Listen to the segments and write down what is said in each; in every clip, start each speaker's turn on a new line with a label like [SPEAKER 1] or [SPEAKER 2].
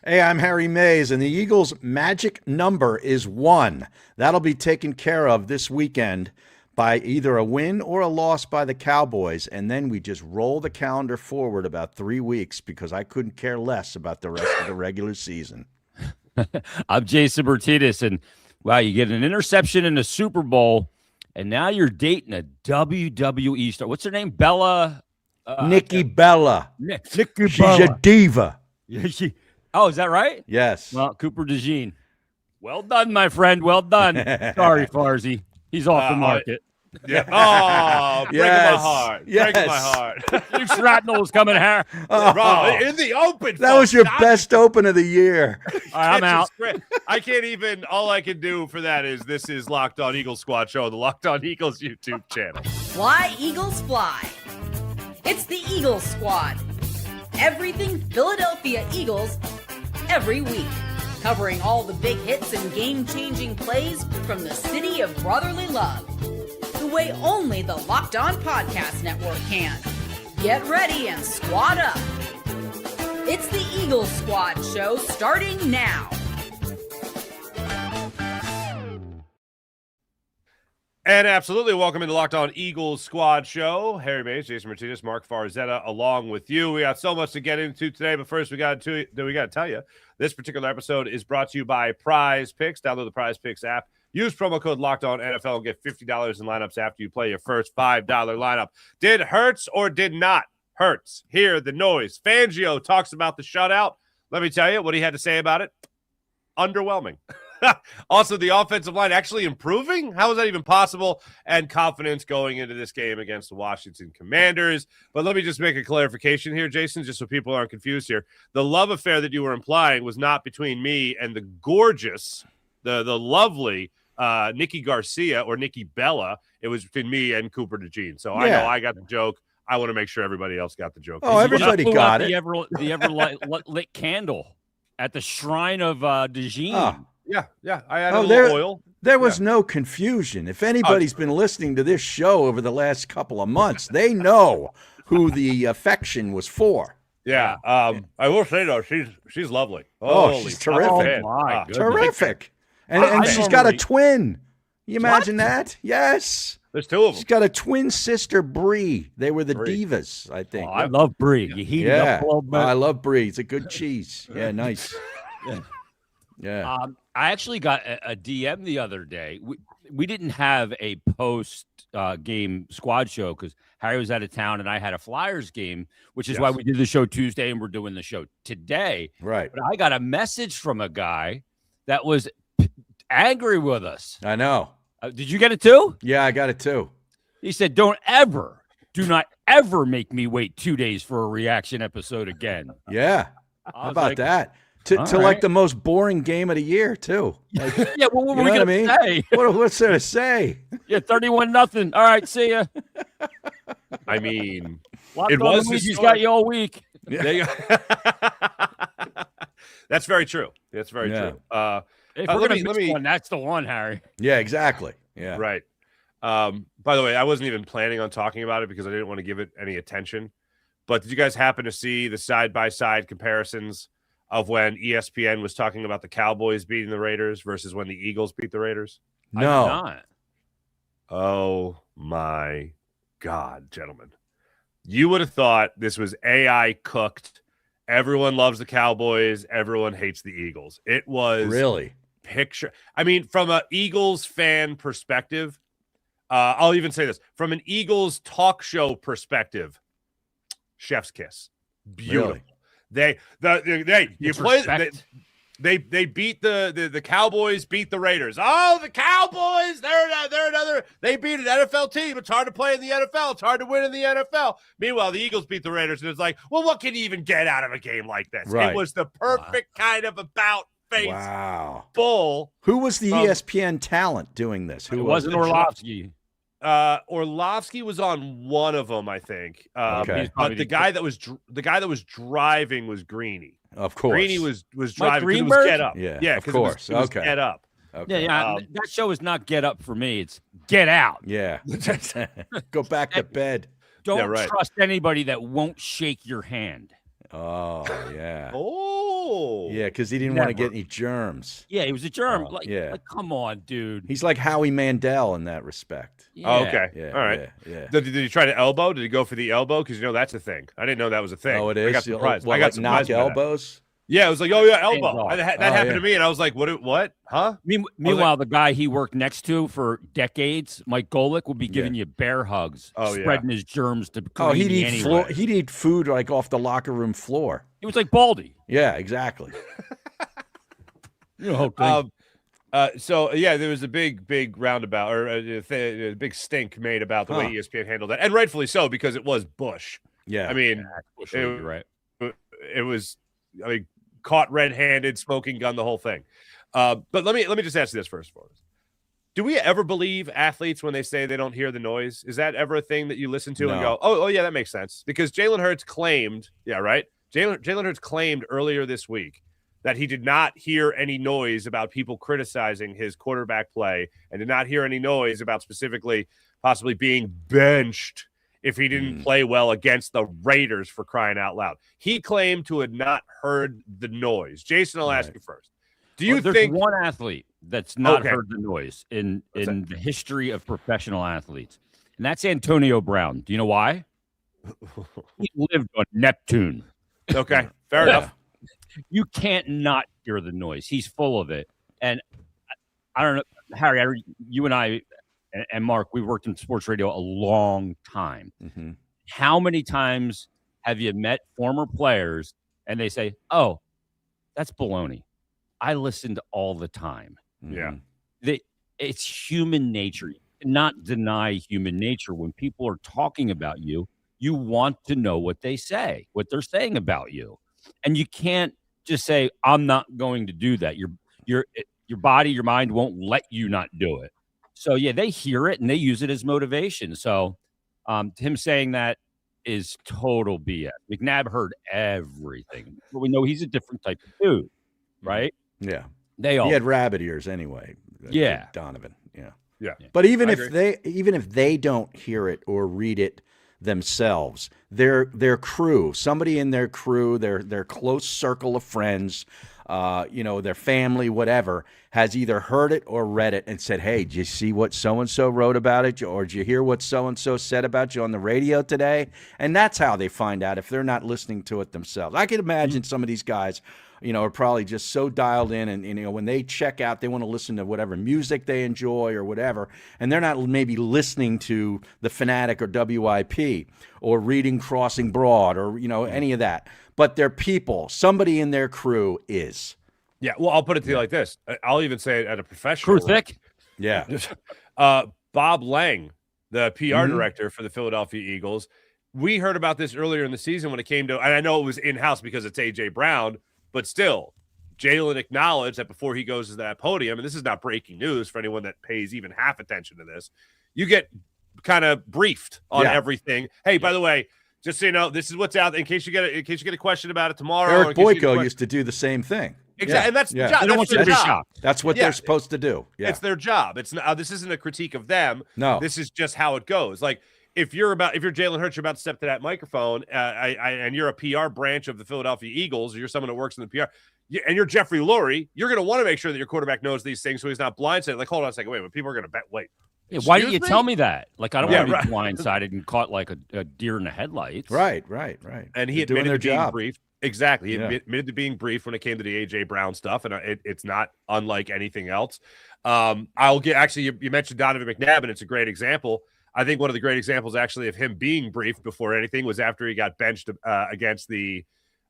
[SPEAKER 1] Hey, I'm Harry Mays, and the Eagles' magic number is 1. That'll be taken care of this weekend by either a win or a loss by the Cowboys, and then we just roll the calendar forward about 3 weeks because I couldn't care less about the rest of the regular season.
[SPEAKER 2] I'm Jason Martinez, and wow, you get an interception in the Super Bowl, and now you're dating a WWE star. What's her name? Bella?
[SPEAKER 1] Nikki Bella.
[SPEAKER 2] Nikki
[SPEAKER 1] She's a diva.
[SPEAKER 2] Yeah, oh, is that right?
[SPEAKER 1] Yes.
[SPEAKER 2] Well, Cooper DeJean. Well done, my friend. Well done. Sorry, Farzy. He's off the market.
[SPEAKER 3] Yeah. Oh, breaking my heart.
[SPEAKER 1] Yes.
[SPEAKER 3] Breaking my heart.
[SPEAKER 2] Your shrapnel's coming here.
[SPEAKER 3] Bro, in the open.
[SPEAKER 1] That was your best open of the year.
[SPEAKER 2] All right, I'm out.
[SPEAKER 3] I can't even, all I can do for that is this is Locked On Eagles Squad Show, the Locked On Eagles YouTube channel.
[SPEAKER 4] Fly, Eagles, fly. It's the Eagles Squad. Everything Philadelphia Eagles every week. Covering all the big hits and game-changing plays from the city of brotherly love. The way only the Locked On Podcast Network can. Get ready and squad up. It's the Eagles Squad Show starting now.
[SPEAKER 3] And absolutely, welcome into Locked On Eagles Squad Show. Harry Mays, Jason Martinez, Marc Farzetta, along with you. We got so much to get into today, but first we got to tell you, this particular episode is brought to you by PrizePicks. Download the PrizePicks app. Use promo code LOCKEDONNFL and get $50 in lineups after you play your first $5 lineup. Did Hurts or did not Hurts? Hear the noise. Fangio talks about the shutout. Let me tell you what he had to say about it. Underwhelming. Also, the offensive line actually improving? How is that even possible? And confidence going into this game against the Washington Commanders. But let me just make a clarification here, Jason, just so people aren't confused here. The love affair that you were implying was not between me and the gorgeous, the lovely Nikki Garcia or Nikki Bella. It was between me and Cooper DeJean. So I know I got the joke. I want to make sure everybody else got the joke.
[SPEAKER 1] Oh, everybody got it.
[SPEAKER 2] The ever lit candle at the shrine of DeJean.
[SPEAKER 1] Oh.
[SPEAKER 3] Yeah. I had a little oil.
[SPEAKER 1] There was no confusion. If anybody's been listening to this show over the last couple of months, they know who the affection was for.
[SPEAKER 3] Yeah. I will say, though, she's lovely.
[SPEAKER 1] Oh, she's terrific.
[SPEAKER 2] Oh, my goodness.
[SPEAKER 1] Terrific. And she's got a twin. You imagine that? Yes.
[SPEAKER 3] There's two of them.
[SPEAKER 1] She's got a twin sister, Brie. They were the Divas, I think.
[SPEAKER 2] Oh, I love Brie. You heat it up a little bit.
[SPEAKER 1] I love Brie. It's a good cheese. Yeah, nice. Yeah.
[SPEAKER 2] I actually got a DM the other day. We didn't have a post-game squad show because Harry was out of town and I had a Flyers game, which is why we did the show Tuesday and we're doing the show today.
[SPEAKER 1] Right.
[SPEAKER 2] But I got a message from a guy that was angry with us.
[SPEAKER 1] I know.
[SPEAKER 2] Did you get it too?
[SPEAKER 1] Yeah, I got it too.
[SPEAKER 2] He said, do not ever make me wait 2 days for a reaction episode again.
[SPEAKER 1] Yeah. How about that? To like the most boring game of the year, too. Like,
[SPEAKER 2] yeah, well, what were we going to say?
[SPEAKER 1] What's there to say?
[SPEAKER 2] Yeah, 31-0. All right, see ya.
[SPEAKER 3] I mean,
[SPEAKER 2] it was he's got you all week.
[SPEAKER 3] Yeah. That's very true. That's very true.
[SPEAKER 2] If we're going to miss one, that's the one, Harry.
[SPEAKER 1] Yeah, exactly. Yeah.
[SPEAKER 3] Right. By the way, I wasn't even planning on talking about it because I didn't want to give it any attention. But did you guys happen to see the side-by-side comparisons of when ESPN was talking about the Cowboys beating the Raiders versus when the Eagles beat the Raiders?
[SPEAKER 1] No.
[SPEAKER 2] I did not.
[SPEAKER 3] Oh, my God, gentlemen. You would have thought this was AI cooked. Everyone loves the Cowboys. Everyone hates the Eagles. It was
[SPEAKER 1] really
[SPEAKER 3] picture. I mean, from an Eagles fan perspective, I'll even say this. From an Eagles talk show perspective, chef's kiss. Beautiful.
[SPEAKER 1] Really?
[SPEAKER 3] They beat the Cowboys, beat the Raiders. Oh, the Cowboys, they're another. They beat an NFL team. It's hard to play in the NFL. It's hard to win in the NFL. Meanwhile, the Eagles beat the Raiders, and it's like, well, what can you even get out of a game like this?
[SPEAKER 1] Right.
[SPEAKER 3] It was the perfect kind of about face bull.
[SPEAKER 1] Who was the ESPN talent doing this? Who
[SPEAKER 2] it wasn't Orlovsky.
[SPEAKER 3] Orlovsky was on one of them, I think.
[SPEAKER 1] Okay.
[SPEAKER 3] But the guy that was driving was Greeny.
[SPEAKER 1] Of course,
[SPEAKER 3] Greeny was driving because it was Get Up.
[SPEAKER 1] Yeah, of course.
[SPEAKER 3] It was Get Up.
[SPEAKER 1] Okay.
[SPEAKER 2] Yeah. That show is not Get Up for me. It's Get Out.
[SPEAKER 1] Yeah. Go back to bed.
[SPEAKER 2] Don't trust anybody that won't shake your hand.
[SPEAKER 1] Oh, yeah.
[SPEAKER 3] Oh, Oh.
[SPEAKER 1] Yeah, because he didn't want to get any germs.
[SPEAKER 2] Yeah, he was a germ.
[SPEAKER 1] Oh,
[SPEAKER 2] like, come on, dude.
[SPEAKER 1] He's like Howie Mandel in that respect.
[SPEAKER 2] Yeah.
[SPEAKER 3] Oh, okay.
[SPEAKER 1] Yeah,
[SPEAKER 3] All right.
[SPEAKER 1] Yeah.
[SPEAKER 3] Did he try to elbow? Did he go for the elbow? Because that's a thing. I didn't know that was a thing.
[SPEAKER 1] Oh, it is?
[SPEAKER 3] I got surprised.
[SPEAKER 1] What,
[SPEAKER 3] I got
[SPEAKER 1] like
[SPEAKER 3] surprised
[SPEAKER 1] knock
[SPEAKER 3] by that.
[SPEAKER 1] elbows?
[SPEAKER 3] Yeah, it was like, oh yeah, elbow. That happened
[SPEAKER 1] yeah.
[SPEAKER 3] to me, and I was like, what? Huh?
[SPEAKER 2] Meanwhile, the guy he worked next to for decades, Mike Golick, would be giving you bear hugs, spreading his germs to.
[SPEAKER 1] He'd eat food like off the locker room floor.
[SPEAKER 2] He was like Baldy.
[SPEAKER 1] Yeah, exactly.
[SPEAKER 3] So there was a big roundabout or a big stink made about the way ESPN handled that, and rightfully so because it was Bush.
[SPEAKER 1] Yeah,
[SPEAKER 3] I mean,
[SPEAKER 2] you're right.
[SPEAKER 3] It was, caught red-handed, smoking gun, the whole thing. But let me just ask you this first of all. Do we ever believe athletes when they say they don't hear the noise? Is that ever a thing that you listen to and go, oh yeah, that makes sense? Because Jalen Hurts claimed, Jalen Hurts claimed earlier this week that he did not hear any noise about people criticizing his quarterback play and did not hear any noise about specifically possibly being benched if he didn't play well against the Raiders, for crying out loud. He claimed to have not heard the noise. Jason, I'll ask you first. Do you think
[SPEAKER 2] one athlete that's not heard the noise in the history of professional athletes? And that's Antonio Brown. Do you know why? He lived on Neptune.
[SPEAKER 3] Okay, fair enough.
[SPEAKER 2] You can't not hear the noise. He's full of it. And I don't know, Harry, you and I and Mark, we worked in sports radio a long time.
[SPEAKER 1] Mm-hmm.
[SPEAKER 2] How many times have you met former players and they say, oh, that's baloney? I listened all the time.
[SPEAKER 3] Yeah.
[SPEAKER 2] It's human nature. You cannot deny human nature. When people are talking about you, you want to know what they say, what they're saying about you. And you can't just say, I'm not going to do that. Your body, your mind won't let you not do it. So, yeah, they hear it and they use it as motivation. So him saying that is total BS. McNabb heard everything. But we know he's a different type of dude, right?
[SPEAKER 1] Yeah.
[SPEAKER 2] He
[SPEAKER 1] had rabbit ears anyway.
[SPEAKER 2] Yeah.
[SPEAKER 1] Donovan.
[SPEAKER 3] Yeah.
[SPEAKER 1] But even if they don't hear it or read it themselves, their crew, somebody in their crew, their close circle of friends, their family, whatever, has either heard it or read it and said, hey, did you see what so-and-so wrote about it? Or did you hear what so-and-so said about you on the radio today? And that's how they find out if they're not listening to it themselves. I can imagine some of these guys, are probably just so dialed in and, when they check out, they want to listen to whatever music they enjoy or whatever. And they're not maybe listening to The Fanatic or WIP or reading Crossing Broad or, any of that. But they're people. Somebody in their crew is.
[SPEAKER 3] Yeah. Well, I'll put it to you like this. I'll even say it at a professional.
[SPEAKER 2] Crew thick.
[SPEAKER 1] Yeah.
[SPEAKER 3] Bob Lang, the PR director for the Philadelphia Eagles. We heard about this earlier in the season when it came to, and I know it was in-house because it's A.J. Brown, but still, Jalen acknowledged that before he goes to that podium, and this is not breaking news for anyone that pays even half attention to this, you get kind of briefed on everything. Hey, by the way, just so you know, this is what's out in case you get a question about it tomorrow.
[SPEAKER 1] Eric Boyko used to do the same thing.
[SPEAKER 3] Exactly, and that's the job. That's their job.
[SPEAKER 1] That's what they're supposed to do. Yeah.
[SPEAKER 3] It's their job. It's not, this isn't a critique of them.
[SPEAKER 1] No,
[SPEAKER 3] this is just how it goes. Like if you're Jalen Hurts, you're about to step to that microphone, and you're a PR branch of the Philadelphia Eagles, or you're someone that works in the PR, and you're Jeffrey Lurie, you're going to want to make sure that your quarterback knows these things so he's not blindsided. Like, hold on a second, wait, but people are going to bet. Wait,
[SPEAKER 2] yeah, why didn't you tell me that? Like, I don't want to be blindsided and caught like a deer in the headlights.
[SPEAKER 1] Right.
[SPEAKER 3] And he admitted to being briefed. Exactly. He admitted to being briefed when it came to the A.J. Brown stuff, and it's not unlike anything else. You mentioned Donovan McNabb, and it's a great example. I think one of the great examples actually of him being briefed before anything was after he got benched against the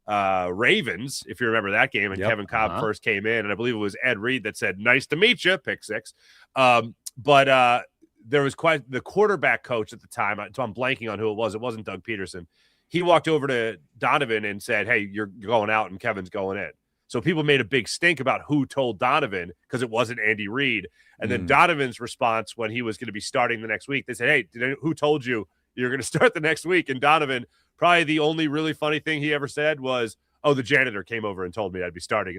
[SPEAKER 3] Ravens, if you remember that game, and Kevin Cobb first came in, and I believe it was Ed Reed that said, nice to meet you, pick six. But there was quite the quarterback coach at the time, so I'm blanking on who it was. It wasn't Doug Peterson. He walked over to Donovan and said, hey, you're going out and Kevin's going in. So people made a big stink about who told Donovan because it wasn't Andy Reid. And then Donovan's response when he was going to be starting the next week, they said, hey, who told you you're going to start the next week? And Donovan, probably the only really funny thing he ever said was, oh, the janitor came over and told me I'd be starting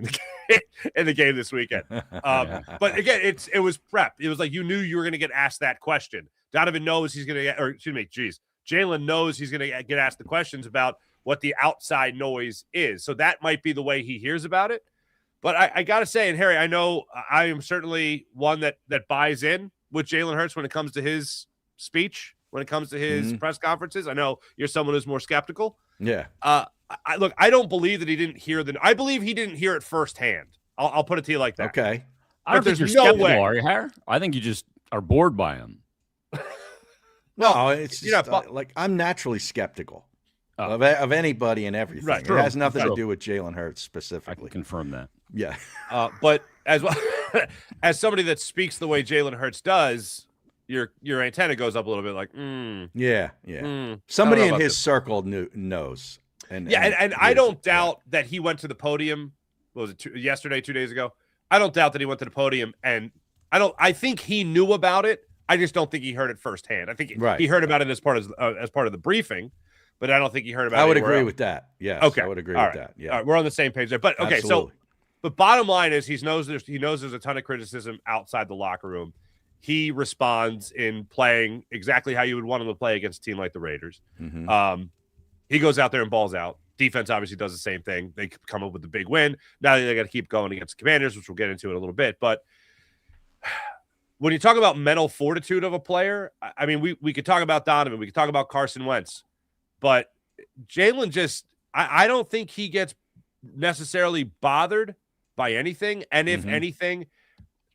[SPEAKER 3] in the game this weekend. But again, it was prep. It was like you knew you were going to get asked that question. Donovan knows he's going to get, or excuse me, Jalen knows he's going to get asked the questions about what the outside noise is. So that might be the way he hears about it. But I got to say, and Harry, I know I am certainly one that buys in with Jalen Hurts when it comes to his speech, when it comes to his press conferences. I know you're someone who's more skeptical.
[SPEAKER 1] Yeah.
[SPEAKER 3] Look, I don't believe that he didn't hear I believe he didn't hear it firsthand. I'll put it to you like that.
[SPEAKER 1] Okay.
[SPEAKER 2] I don't think you're skeptical, are you, Harry? I think you just are bored by him.
[SPEAKER 1] No, it's just, like I'm naturally skeptical of anybody and everything.
[SPEAKER 3] Right,
[SPEAKER 1] it has nothing to do with Jalen Hurts specifically.
[SPEAKER 2] I can confirm that.
[SPEAKER 1] Yeah.
[SPEAKER 3] But as well, as somebody that speaks the way Jalen Hurts does, your antenna goes up a little bit like,
[SPEAKER 1] Somebody in his circle knows. And
[SPEAKER 3] I don't doubt that he went to the podium. What was it, yesterday, 2 days ago? I don't doubt that he went to the podium, and I think he knew about it. I just don't think he heard it firsthand. I think he heard about it as part of the briefing, but I don't think he heard about it.
[SPEAKER 1] I would agree with that. Yes.
[SPEAKER 3] Okay.
[SPEAKER 1] I would agree with that. Yeah.
[SPEAKER 3] All right, we're on the same page there. But okay,
[SPEAKER 1] Absolutely.
[SPEAKER 3] but bottom line is he knows there's a ton of criticism outside the locker room. He responds in playing exactly how you would want him to play against a team like the Raiders. He goes out there and balls out. Defense obviously does the same thing. They come up with the big win. Now they got to keep going against the Commanders, which we'll get into in a little bit. But when you talk about mental fortitude of a player, I mean, we could talk about Donovan. We could talk about Carson Wentz. But Jalen I don't think he gets necessarily bothered by anything. And if anything,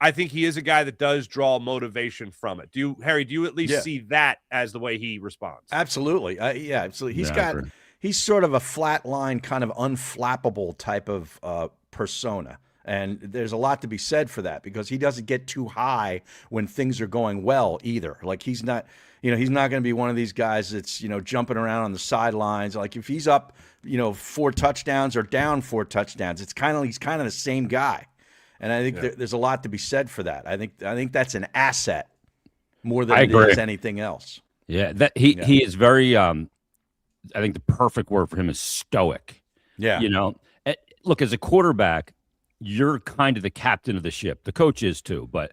[SPEAKER 3] I think he is a guy that does draw motivation from it. Harry, do you at least see that as the way he responds?
[SPEAKER 1] Absolutely. Absolutely. He's sort of a flat line, kind of unflappable type of persona. And there's a lot to be said for that because he doesn't get too high when things are going well either. Like he's not going to be one of these guys that's, jumping around on the sidelines. Like if he's up, 4 touchdowns or down 4 touchdowns, he's kind of the same guy. And I think there's a lot to be said for that. I think that's an asset more than it is anything else.
[SPEAKER 2] Yeah, he is very. I think the perfect word for him is stoic.
[SPEAKER 1] Yeah,
[SPEAKER 2] look, as a quarterback, you're kind of the captain of the ship. The coach is too, but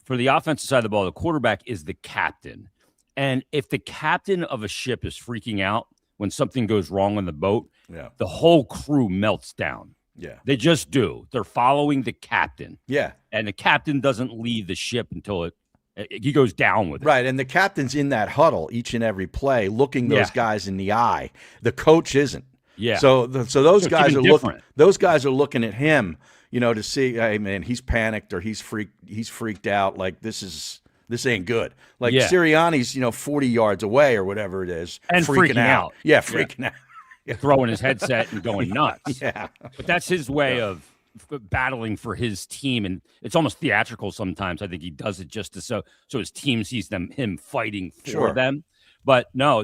[SPEAKER 2] for the offensive side of the ball, the quarterback is the captain. And if the captain of a ship is freaking out when something goes wrong on the boat, the whole crew melts down.
[SPEAKER 1] Yeah.
[SPEAKER 2] They just do. They're following the captain.
[SPEAKER 1] Yeah.
[SPEAKER 2] And the captain doesn't leave the ship until he goes down with it.
[SPEAKER 1] Right. And the captain's in that huddle each and every play, looking those guys in the eye. The coach isn't.
[SPEAKER 2] Yeah.
[SPEAKER 1] So those guys are looking. Those guys are looking at him, to see, hey man, he's panicked or he's freaked out. Like this ain't good. Like Sirianni's, 40 yards away or whatever it is,
[SPEAKER 2] and freaking out.
[SPEAKER 1] Yeah, freaking out. Yeah.
[SPEAKER 2] Throwing his headset and going nuts.
[SPEAKER 1] Yeah.
[SPEAKER 2] But that's his way of battling for his team, and it's almost theatrical sometimes. I think he does it just so his team sees him fighting for them. But no,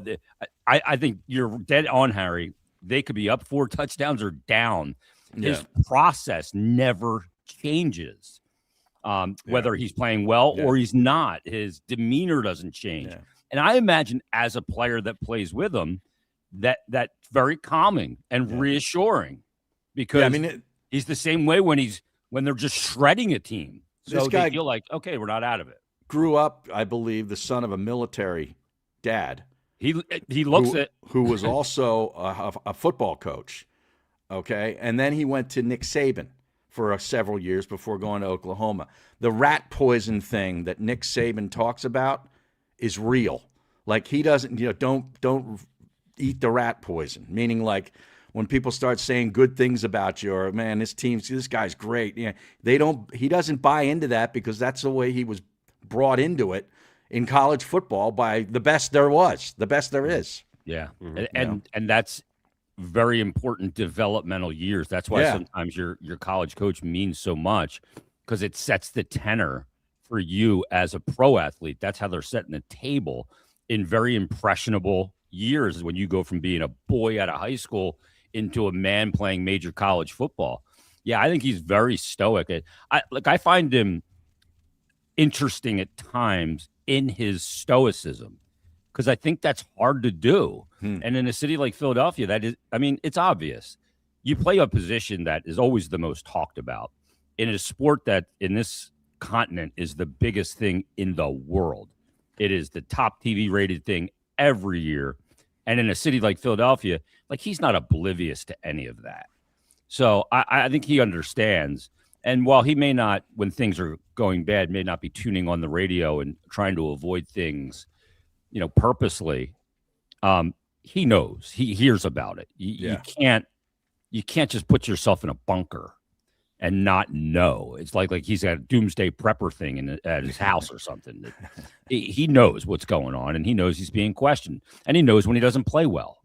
[SPEAKER 2] I think you're dead on, Harry. They could be up 4 touchdowns or down. His process never changes. Whether he's playing well or he's not, his demeanor doesn't change. Yeah. And I imagine as a player that plays with him, that's very calming and reassuring because he's the same way when they're just shredding a team. So they feel like, okay, we're not out of it.
[SPEAKER 1] Grew up, I believe, the son of a military dad.
[SPEAKER 2] He looks at
[SPEAKER 1] who was also a football coach. Okay, and then he went to Nick Saban for several years before going to Oklahoma. The rat poison thing that Nick Saban talks about is real. Like he doesn't, don't eat the rat poison. Meaning like when people start saying good things about you or man, this guy's great. Yeah, he doesn't buy into that because that's the way he was brought into it in college football by the best there is.
[SPEAKER 2] Yeah. And that's very important developmental years. That's why sometimes your college coach means so much because it sets the tenor for you as a pro athlete. That's how they're setting the table in very impressionable years when you go from being a boy out of high school into a man playing major college football. Yeah, I think he's very stoic. I find him interesting at times in his stoicism because I think that's hard to do. And in a city like Philadelphia, it's obvious. You play a position that is always the most talked about in a sport that in this continent is the biggest thing in the world. It is the top TV rated thing every year. And in a city like Philadelphia, like he's not oblivious to any of that. So I think he understands. And while he may not, when things are going bad, may not be tuning on the radio and trying to avoid things, purposely, he knows. He hears about it. You can't just put yourself in a bunker and not know. It's like he's got a doomsday prepper thing at his house or something. He knows what's going on, and he knows he's being questioned, and he knows when he doesn't play well.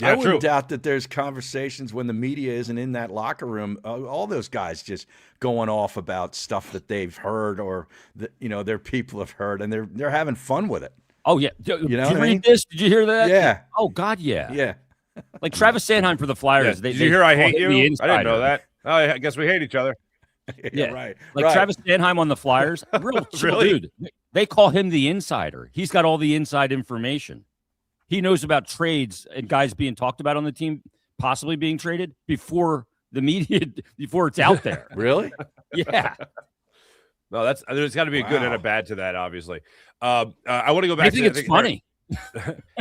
[SPEAKER 1] Yeah, I wouldn't doubt that there's conversations when the media isn't in that locker room. All those guys just going off about stuff that they've heard or that their people have heard, and they're having fun with it.
[SPEAKER 2] Oh yeah, did you read this? Did you hear that?
[SPEAKER 1] Yeah.
[SPEAKER 2] Oh God, yeah.
[SPEAKER 1] Yeah.
[SPEAKER 2] Like Travis Sanheim for the Flyers.
[SPEAKER 3] Yeah. Did you hear I hate you? I didn't know that. Oh, I guess we hate each other.
[SPEAKER 2] Yeah,
[SPEAKER 1] right.
[SPEAKER 2] Like Travis Sanheim on the Flyers. Real chill dude. They call him the insider. He's got all the inside information. He knows about trades and guys being talked about on the team possibly being traded before the media, before it's out there.
[SPEAKER 1] Really?
[SPEAKER 2] Yeah.
[SPEAKER 3] No, there's got to be a good and a bad to that, obviously. I want to go back.
[SPEAKER 2] I think it's funny.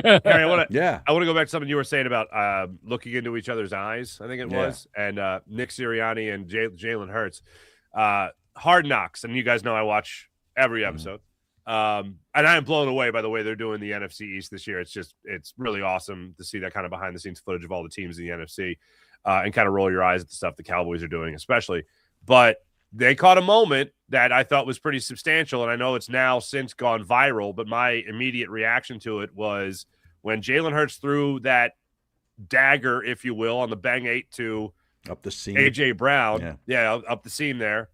[SPEAKER 3] Harry, I want to go back to something you were saying about looking into each other's eyes. I think it was, and Nick Sirianni and Jalen Hurts. Hard Knocks, and you guys know I watch every episode. And I am blown away by the way they're doing the NFC East this year. It's really awesome to see that kind of behind the scenes footage of all the teams in the NFC, and kind of roll your eyes at the stuff the Cowboys are doing, especially. But they caught a moment that I thought was pretty substantial, and I know it's now since gone viral, but my immediate reaction to it was when Jalen Hurts threw that dagger, if you will, on the Bang 8 to
[SPEAKER 1] up the seam.
[SPEAKER 3] A.J. Brown. Yeah, up the seam there.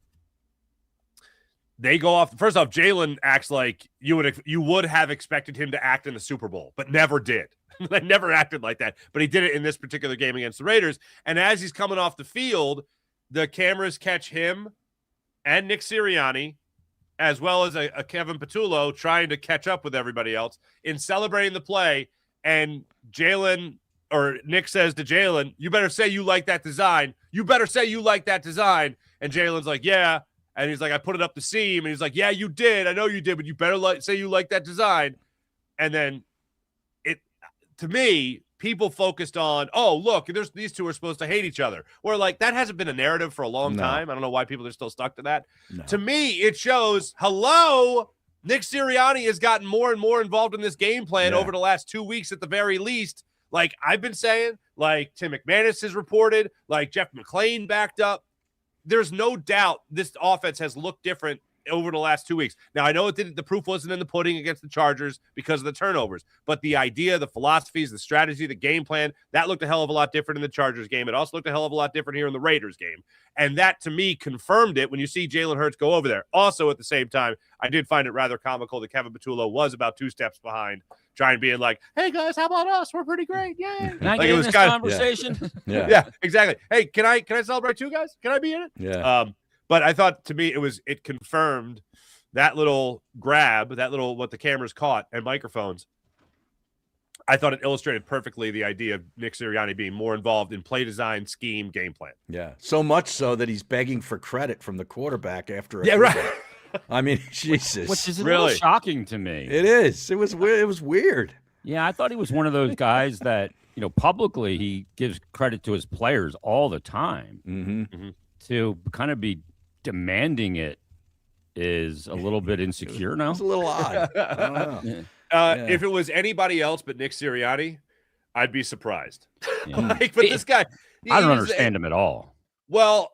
[SPEAKER 3] They go off. First off, Jalen acts like you would have expected him to act in the Super Bowl, but never did. They never acted like that, but he did it in this particular game against the Raiders. And as he's coming off the field, the cameras catch him and Nick Sirianni, as well as a Kevin Patullo trying to catch up with everybody else in celebrating the play. And Nick says to Jalen, "You better say you like that design. You better say you like that design." And Jalen's like, "Yeah." And he's like, "I put it up the seam." And he's like, "Yeah, you did. I know you did, but you better say you like that design." And then to me, people focused on, oh, look, these two are supposed to hate each other. Or like that hasn't been a narrative for a long time. I don't know why people are still stuck to that. No. To me, it shows, Nick Sirianni has gotten more and more involved in this game plan over the last 2 weeks at the very least. Like I've been saying, like Tim McManus has reported, like Jeff McClain backed up. There's no doubt this offense has looked different over the last 2 weeks. Now, I know the proof wasn't in the pudding against the Chargers because of the turnovers, but the idea, the philosophies, the strategy, the game plan, that looked a hell of a lot different in the Chargers game. It also looked a hell of a lot different here in the Raiders game. And that, to me, confirmed it when you see Jalen Hurts go over there. Also, at the same time, I did find it rather comical that Kevin Patullo was about 2 steps behind, trying being like, "Hey, guys, how about us? We're pretty great. Yay."
[SPEAKER 2] Can I get in this conversation?
[SPEAKER 3] Yeah, exactly. Hey, can I celebrate too, guys? Can I be in it?
[SPEAKER 1] Yeah.
[SPEAKER 3] But I thought, to me, it confirmed that little grab, what the cameras caught and microphones. I thought it illustrated perfectly the idea of Nick Sirianni being more involved in play design, scheme, game plan.
[SPEAKER 1] Yeah, so much so that he's begging for credit from the quarterback after.
[SPEAKER 3] Right.
[SPEAKER 1] I mean, Jesus,
[SPEAKER 2] which is really shocking to me.
[SPEAKER 1] It is. It was weird.
[SPEAKER 2] Yeah, I thought he was one of those guys that publicly he gives credit to his players all the time.
[SPEAKER 1] Mm-hmm.
[SPEAKER 2] To kind of be demanding it is a little bit insecure now.
[SPEAKER 1] It's a little odd. I don't know.
[SPEAKER 3] If it was anybody else but Nick Sirianni, I'd be surprised.
[SPEAKER 2] Yeah.
[SPEAKER 3] But this guy,
[SPEAKER 2] I don't understand him at all.
[SPEAKER 3] Well,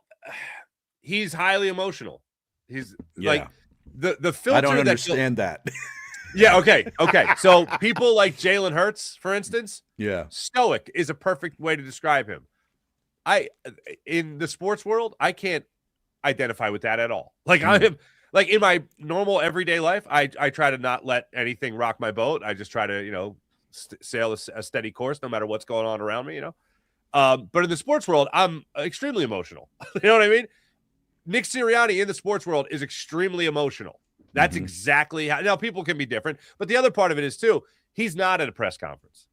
[SPEAKER 3] he's highly emotional. He's like the filter.
[SPEAKER 1] I don't understand that.
[SPEAKER 3] Yeah. Okay. So people like Jalen Hurts, for instance, stoic is a perfect way to describe him. In the sports world, I can't identify with that at all. Like I am, like in my normal everyday life, I try to not let anything rock my boat. I just try to, sail a steady course no matter what's going on around me, But in the sports world, I'm extremely emotional. You know what I mean? Nick Sirianni in the sports world is extremely emotional. That's exactly how. Now, people can be different, but the other part of it is too, he's not at a press conference.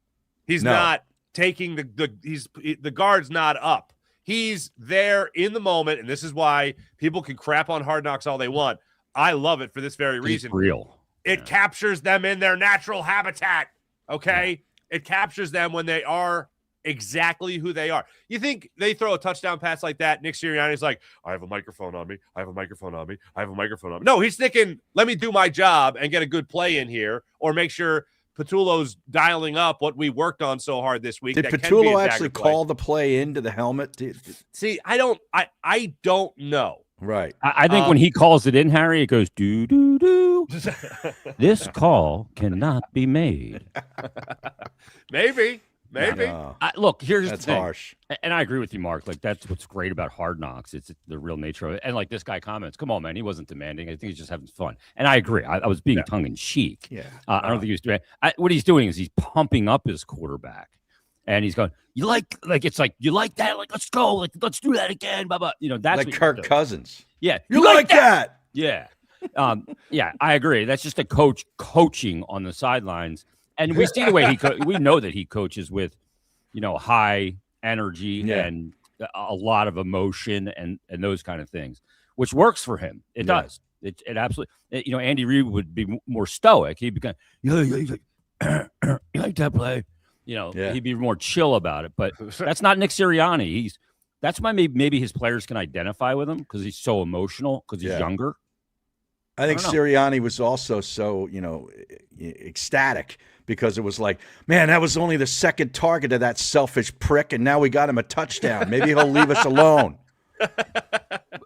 [SPEAKER 3] He's not taking the guard's not up. He's there in the moment, and this is why people can crap on Hard Knocks all they want. I love it for this very reason.
[SPEAKER 2] He's real.
[SPEAKER 3] It captures them in their natural habitat. Okay. It captures them when they are exactly who they are. You think they throw a touchdown pass like that, Nick Sirianni's like, I have a microphone on me. I have a microphone on me. I have a microphone on me. No, he's thinking, let me do my job and get a good play in here, or make sure Patullo's dialing up what we worked on so hard this week.
[SPEAKER 1] Did
[SPEAKER 3] that
[SPEAKER 1] Patullo actually call the play into the helmet?
[SPEAKER 3] See, I don't know.
[SPEAKER 1] Right.
[SPEAKER 2] I think when he calls it in, Harry, it goes do do do. This call cannot be made.
[SPEAKER 3] Maybe.
[SPEAKER 2] Look, here's
[SPEAKER 1] that's
[SPEAKER 2] the thing.
[SPEAKER 1] harsh,
[SPEAKER 2] and I agree with you, Mark. Like, that's what's great about Hard Knocks. It's the real nature of it. And like this guy comments, "Come on, man, he wasn't demanding. I think he's just having fun." And I agree. I was being tongue in cheek.
[SPEAKER 1] Yeah.
[SPEAKER 2] I don't think he was doing. What he's doing is he's pumping up his quarterback, and he's going, "You like it's like you like that? Like, let's go. Like, let's do that again." Blah blah. That's
[SPEAKER 1] like Kirk Cousins.
[SPEAKER 2] Yeah,
[SPEAKER 1] you like that?
[SPEAKER 2] Yeah. Yeah, I agree. That's just a coach coaching on the sidelines, and we see the way we know that he coaches with, high energy and a lot of emotion and those kind of things, which works for him. It does. It absolutely. Andy Reid would be more stoic. He'd be kind of, he's like, you like that play? He'd be more chill about it. But that's not Nick Sirianni. That's why maybe his players can identify with him, because he's so emotional, because he's younger.
[SPEAKER 1] I think Sirianni was also so, ecstatic, because it was like, man, that was only the second target of that selfish prick, and now we got him a touchdown. Maybe he'll leave us alone.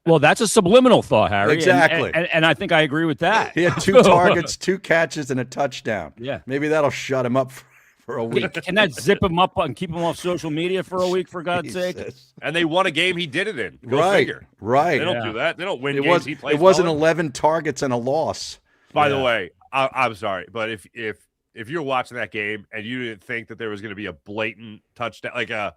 [SPEAKER 2] Well, that's a subliminal thought, Harry.
[SPEAKER 1] Exactly.
[SPEAKER 2] And I think I agree with that.
[SPEAKER 1] He had 2 targets, 2 catches, and a touchdown.
[SPEAKER 2] Yeah.
[SPEAKER 1] Maybe that'll shut him up for a week.
[SPEAKER 2] Can that zip him up and keep him off social media for a week, for God's sake?
[SPEAKER 3] And they won a game he did it in. Go figure.
[SPEAKER 1] Right.
[SPEAKER 3] They don't do that. They don't win games he plays.
[SPEAKER 1] It wasn't 11 targets and a loss.
[SPEAKER 3] By the way, I'm sorry, but if you're watching that game and you didn't think that there was going to be a blatant touchdown,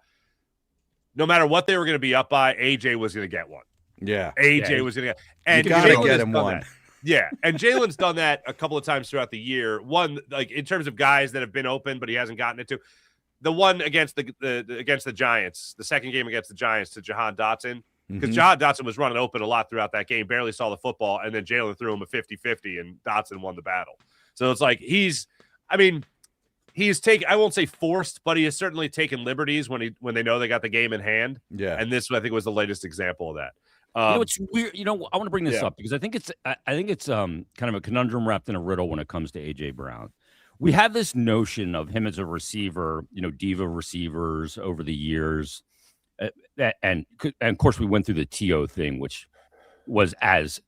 [SPEAKER 3] no matter what they were going to be up by, AJ was going to get one.
[SPEAKER 1] Yeah.
[SPEAKER 3] AJ was going to get, and
[SPEAKER 1] you got to get him one.
[SPEAKER 3] Yeah, and Jalen's done that a couple of times throughout the year. One, like in terms of guys that have been open, but he hasn't gotten it to. The one against the Giants, the second game against the Giants, to Jahan Dotson, because Jahan Dotson was running open a lot throughout that game, barely saw the football, and then Jalen threw him a 50-50, and Dotson won the battle. So it's like he's taken, I won't say forced, but he has certainly taken liberties when they know they got the game in hand.
[SPEAKER 1] Yeah,
[SPEAKER 3] and this, I think, was the latest example of that.
[SPEAKER 2] It's weird. I want to bring this up because I think it's kind of a conundrum wrapped in a riddle when it comes to AJ Brown. We have this notion of him as a receiver, diva receivers over the years, and of course we went through the T.O. thing, which was
[SPEAKER 1] that's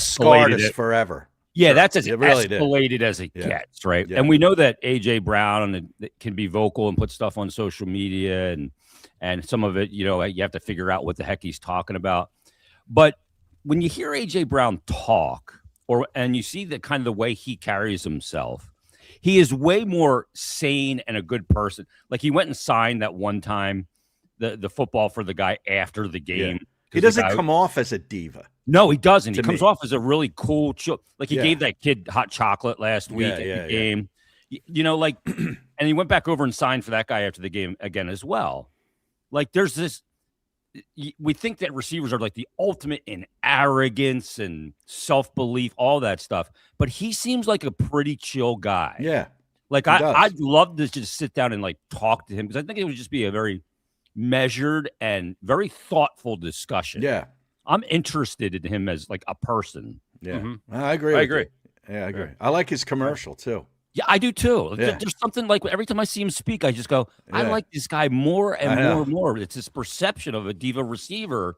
[SPEAKER 1] scarred us forever.
[SPEAKER 2] Yeah, that's as
[SPEAKER 1] really
[SPEAKER 2] escalated as it gets, right? Yeah. And we know that AJ Brown can be vocal and put stuff on social media, and some of it, you have to figure out what the heck he's talking about. But when you hear AJ Brown talk, and you see the kind of the way he carries himself, he is way more sane and a good person. Like, he went and signed that one time the football for the guy after the game.
[SPEAKER 1] Yeah. He doesn't come off as a diva.
[SPEAKER 2] No, he doesn't. He comes off as a really cool, chill. Like, he gave that kid hot chocolate last week at the game. And he went back over and signed for that guy after the game again as well. Like, there's this. We think that receivers are like the ultimate in arrogance and self-belief, all that stuff. But he seems like a pretty chill guy.
[SPEAKER 1] Yeah.
[SPEAKER 2] Like, I'd love to just sit down and like talk to him, because I think it would just be a very measured and very thoughtful discussion.
[SPEAKER 1] Yeah.
[SPEAKER 2] I'm interested in him as like a person.
[SPEAKER 1] Yeah. I agree. Yeah, I agree. I like his commercial too.
[SPEAKER 2] Yeah, I do too. Yeah. There's something like every time I see him speak, I just go, I like this guy more and more and more. It's this perception of a diva receiver,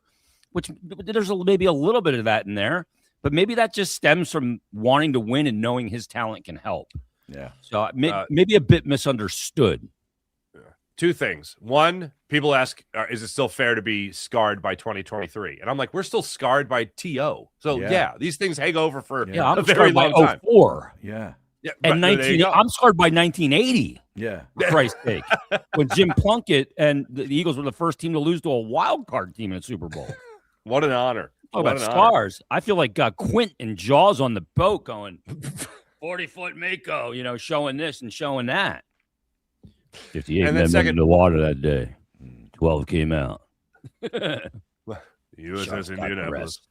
[SPEAKER 2] which there's maybe a little bit of that in there, but maybe that just stems from wanting to win and knowing his talent can help.
[SPEAKER 1] Yeah.
[SPEAKER 2] So maybe a bit misunderstood.
[SPEAKER 3] Two things. One, people ask, is it still fair to be scarred by 2023? And I'm like, we're still scarred by T.O. So, these things hang over for
[SPEAKER 2] I'm
[SPEAKER 3] a very long time.
[SPEAKER 2] 04.
[SPEAKER 1] Yeah.
[SPEAKER 3] Yeah,
[SPEAKER 2] and I'm scarred by 1980.
[SPEAKER 1] Yeah.
[SPEAKER 2] For Christ's sake. When Jim Plunkett and the Eagles were the first team to lose to a wild card team in a Super Bowl.
[SPEAKER 3] What an honor.
[SPEAKER 2] Oh, about scars. I feel like Quint and Jaws on the boat going 40-foot Mako, showing this and showing that. 58
[SPEAKER 3] and then
[SPEAKER 2] in the water that day. 12 came out.
[SPEAKER 3] USS Indianapolis.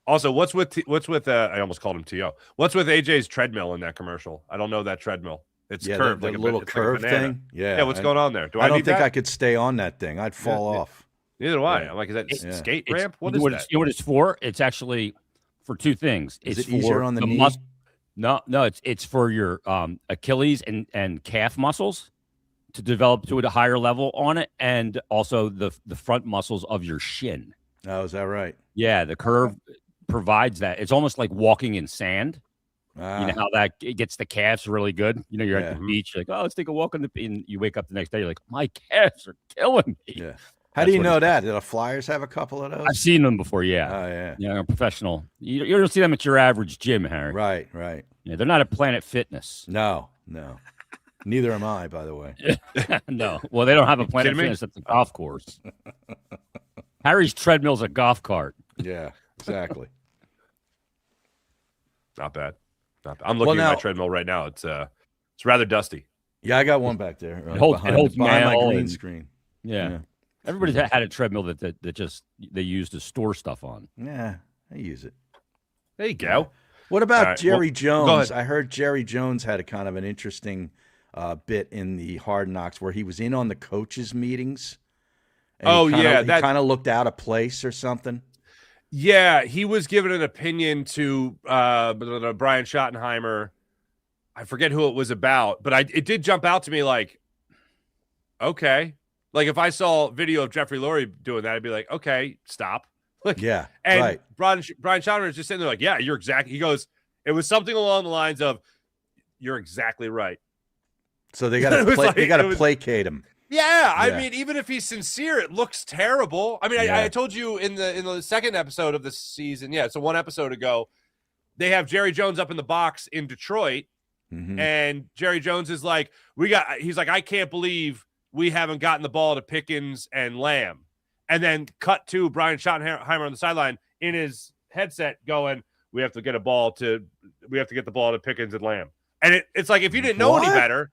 [SPEAKER 3] Also, what's with I almost called him T.O. What's with AJ's treadmill in that commercial? I don't know that treadmill. It's curved,
[SPEAKER 1] the
[SPEAKER 3] like
[SPEAKER 1] little
[SPEAKER 3] it's
[SPEAKER 1] curve
[SPEAKER 3] like a banana.
[SPEAKER 1] thing. Yeah.
[SPEAKER 3] Yeah, what's going on there?
[SPEAKER 1] I don't
[SPEAKER 3] need
[SPEAKER 1] think
[SPEAKER 3] that?
[SPEAKER 1] I could stay on that thing. I'd fall off.
[SPEAKER 3] Neither do I.
[SPEAKER 1] Yeah.
[SPEAKER 3] I'm like, is that
[SPEAKER 1] Yeah.
[SPEAKER 3] skate ramp? What
[SPEAKER 2] you
[SPEAKER 3] is
[SPEAKER 2] know
[SPEAKER 3] that?
[SPEAKER 2] You know what it's for? It's actually for two things.
[SPEAKER 1] Is
[SPEAKER 2] It's
[SPEAKER 1] it easier
[SPEAKER 2] for
[SPEAKER 1] on the knee?
[SPEAKER 2] No, it's for your Achilles and calf muscles to develop to a higher level on it, and also the front muscles of your shin.
[SPEAKER 1] Oh, is that right?
[SPEAKER 2] Yeah, the curve provides that. It's almost like walking in sand.
[SPEAKER 1] Ah,
[SPEAKER 2] You know how that it gets the calves really good. You know, you're
[SPEAKER 1] Yeah.
[SPEAKER 2] at the beach, you're like, oh, let's take a walk on the beach. And you wake up the next day, you're like, my calves are killing me.
[SPEAKER 1] yeah. How do you know that? Did the Flyers have a couple of those?
[SPEAKER 2] I've seen them before. Yeah.
[SPEAKER 1] Oh, yeah.
[SPEAKER 2] Yeah, they're professional. You don't see them at your average gym, Harry.
[SPEAKER 1] Right, right.
[SPEAKER 2] Yeah, they're not at Planet Fitness.
[SPEAKER 1] No. Neither am I, by the way.
[SPEAKER 2] No. Well, they don't have a Planet
[SPEAKER 3] kidding me?
[SPEAKER 2] Fitness at the golf course. Harry's treadmill's a golf cart.
[SPEAKER 1] Yeah, exactly.
[SPEAKER 3] Not bad. I'm looking at my treadmill right now. It's rather dusty.
[SPEAKER 1] Yeah, I got one back there.
[SPEAKER 2] It holds
[SPEAKER 1] behind my
[SPEAKER 2] mail
[SPEAKER 1] green
[SPEAKER 2] and-
[SPEAKER 1] screen.
[SPEAKER 2] Yeah. Everybody's had a treadmill that just they use to store stuff on.
[SPEAKER 1] Yeah, I use it.
[SPEAKER 3] There you go.
[SPEAKER 1] What about
[SPEAKER 3] All right,
[SPEAKER 1] Jerry
[SPEAKER 3] go
[SPEAKER 1] Jones?
[SPEAKER 3] ahead.
[SPEAKER 1] I heard Jerry Jones had a kind of an interesting bit in the Hard Knocks where he was in on the coaches' meetings. And
[SPEAKER 3] Oh,
[SPEAKER 1] he kinda,
[SPEAKER 3] yeah,
[SPEAKER 1] he
[SPEAKER 3] that-
[SPEAKER 1] kind of looked out of place or something.
[SPEAKER 3] Yeah, he was giving an opinion to Brian Schottenheimer. I forget who it was about, but it did jump out to me like, okay. Like if I saw video of Jeffrey Lurie doing that, I'd be like, okay, stop. Like,
[SPEAKER 1] Yeah,
[SPEAKER 3] and
[SPEAKER 1] right.
[SPEAKER 3] Brian Schottenheimer is just sitting there like, yeah, you're exactly. He goes, it was something along the lines of, you're exactly right.
[SPEAKER 1] So they got to
[SPEAKER 3] It was
[SPEAKER 1] they got to
[SPEAKER 3] like-
[SPEAKER 1] placate him.
[SPEAKER 3] Yeah, I
[SPEAKER 1] Yeah.
[SPEAKER 3] mean, even if he's sincere, it looks terrible. I mean,
[SPEAKER 1] Yeah.
[SPEAKER 3] I told you in the second episode of the season, yeah, so one episode ago, they have Jerry Jones up in the box in Detroit,
[SPEAKER 1] Mhm.
[SPEAKER 3] and Jerry Jones is like, he's like, I can't believe we haven't gotten the ball to Pickens and Lamb. And then cut to Brian Schottenheimer on the sideline in his headset going, we have to get the ball to Pickens and Lamb. And it's like, if you didn't know any
[SPEAKER 1] What?
[SPEAKER 3] better,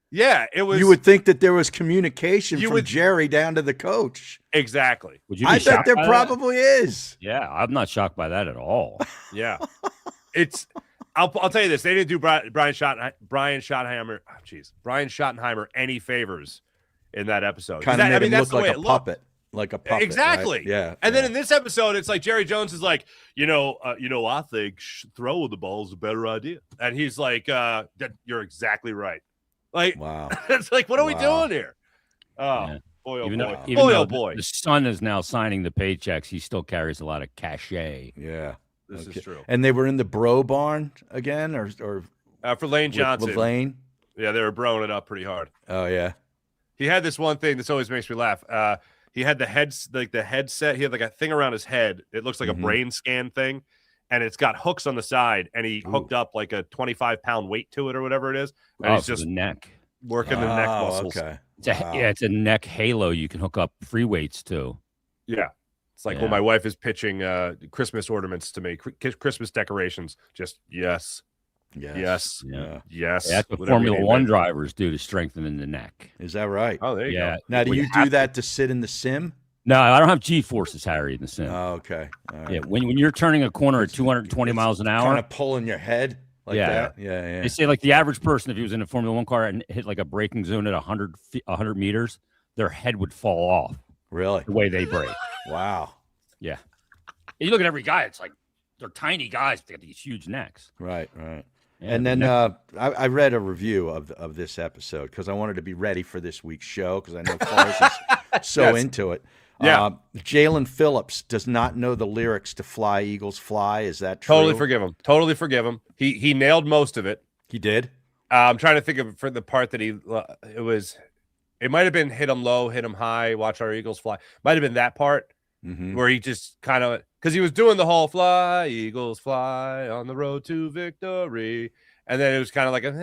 [SPEAKER 3] yeah, it was.
[SPEAKER 1] You would think that there was communication
[SPEAKER 3] You
[SPEAKER 1] from
[SPEAKER 3] would-
[SPEAKER 1] Jerry down to the coach.
[SPEAKER 3] Exactly.
[SPEAKER 2] Would you be
[SPEAKER 1] I bet
[SPEAKER 2] shocked
[SPEAKER 1] there
[SPEAKER 2] by that?
[SPEAKER 1] probably is.
[SPEAKER 2] Yeah, I'm not shocked by that at all.
[SPEAKER 3] Yeah, I'll tell you this: they didn't do Brian Schottenheimer any favors in that episode.
[SPEAKER 1] Kind of made him
[SPEAKER 3] that's
[SPEAKER 1] look
[SPEAKER 3] the way
[SPEAKER 1] like a
[SPEAKER 3] it looked.
[SPEAKER 1] puppet. Like a puppet. right?
[SPEAKER 3] Exactly.
[SPEAKER 1] Yeah.
[SPEAKER 3] And
[SPEAKER 1] yeah.
[SPEAKER 3] then in this episode, it's like Jerry Jones is like, I think throwing the ball is a better idea, and he's like, that you're exactly right. Like,
[SPEAKER 1] Wow.
[SPEAKER 3] it's like, what are we
[SPEAKER 1] Wow.
[SPEAKER 3] doing here? Oh,
[SPEAKER 2] Yeah.
[SPEAKER 3] boy, oh
[SPEAKER 2] Even
[SPEAKER 3] boy,
[SPEAKER 2] though, even
[SPEAKER 3] boy,
[SPEAKER 2] though
[SPEAKER 3] oh boy.
[SPEAKER 2] the son is now signing the paychecks, he still carries a lot of cachet.
[SPEAKER 1] Yeah.
[SPEAKER 3] This
[SPEAKER 1] Okay.
[SPEAKER 3] is true.
[SPEAKER 1] And they were in the bro barn again, or
[SPEAKER 3] For Lane Johnson,
[SPEAKER 1] with Lane.
[SPEAKER 3] yeah, they were broing it up pretty hard.
[SPEAKER 1] Oh yeah.
[SPEAKER 3] He had this one thing that's always makes me laugh. He had the headset. He had like a thing around his head. It looks like
[SPEAKER 1] Mhm.
[SPEAKER 3] a brain scan thing, and it's got hooks on the side. And he hooked up like a 25-pound weight to it or whatever it is. And
[SPEAKER 2] Oh,
[SPEAKER 3] he's
[SPEAKER 2] for
[SPEAKER 3] just
[SPEAKER 2] the neck.
[SPEAKER 3] working the neck
[SPEAKER 1] Oh,
[SPEAKER 3] muscles.
[SPEAKER 1] Okay. Wow.
[SPEAKER 2] Yeah, it's a neck halo you can hook up free weights to.
[SPEAKER 3] Yeah. It's like
[SPEAKER 2] Yeah.
[SPEAKER 3] when my wife is pitching Christmas ornaments to me, Christmas decorations. Just yes, yes,
[SPEAKER 2] Yeah.
[SPEAKER 3] yes.
[SPEAKER 2] That's what
[SPEAKER 3] whatever we
[SPEAKER 2] Formula
[SPEAKER 3] need,
[SPEAKER 2] One
[SPEAKER 3] man.
[SPEAKER 2] drivers do to strengthen in the neck.
[SPEAKER 1] Is that right?
[SPEAKER 3] Oh, there you
[SPEAKER 2] Yeah.
[SPEAKER 3] go.
[SPEAKER 1] Now, do
[SPEAKER 2] Well,
[SPEAKER 1] you
[SPEAKER 2] have
[SPEAKER 1] do that to sit in the sim?
[SPEAKER 2] No, I don't have G-forces, Harry, in the sim.
[SPEAKER 1] Oh, okay. All right.
[SPEAKER 2] Yeah, when you're turning a corner at 220 miles an hour,
[SPEAKER 1] Kind of pulling your head like
[SPEAKER 2] Yeah.
[SPEAKER 1] that. Yeah.
[SPEAKER 2] they say like the average person, if he was in a Formula One car and hit like a braking zone at 100 meters, their head would fall off
[SPEAKER 1] Really?
[SPEAKER 2] the way they brake.
[SPEAKER 1] Wow.
[SPEAKER 2] Yeah. And you look at every guy, it's like they're tiny guys. They got these huge necks.
[SPEAKER 1] Right. Right.
[SPEAKER 2] Yeah,
[SPEAKER 1] And
[SPEAKER 2] the
[SPEAKER 1] then
[SPEAKER 2] neck-
[SPEAKER 1] I read a review of this episode because I wanted to be ready for this week's show because I know Forrest is so
[SPEAKER 3] Yes.
[SPEAKER 1] into it.
[SPEAKER 3] Yeah.
[SPEAKER 1] Jalen Phillips does not know the lyrics to "Fly Eagles Fly." Is that true?
[SPEAKER 3] Totally forgive him. Totally forgive him. He nailed most of it.
[SPEAKER 1] He did.
[SPEAKER 3] I'm trying to think of for the part that it might have been hit him low, hit him high, watch our Eagles fly. Might have been that part
[SPEAKER 1] Mm-hmm.
[SPEAKER 3] where he just kind of, because he was doing the whole fly, Eagles fly on the road to victory. And then it was kind of like and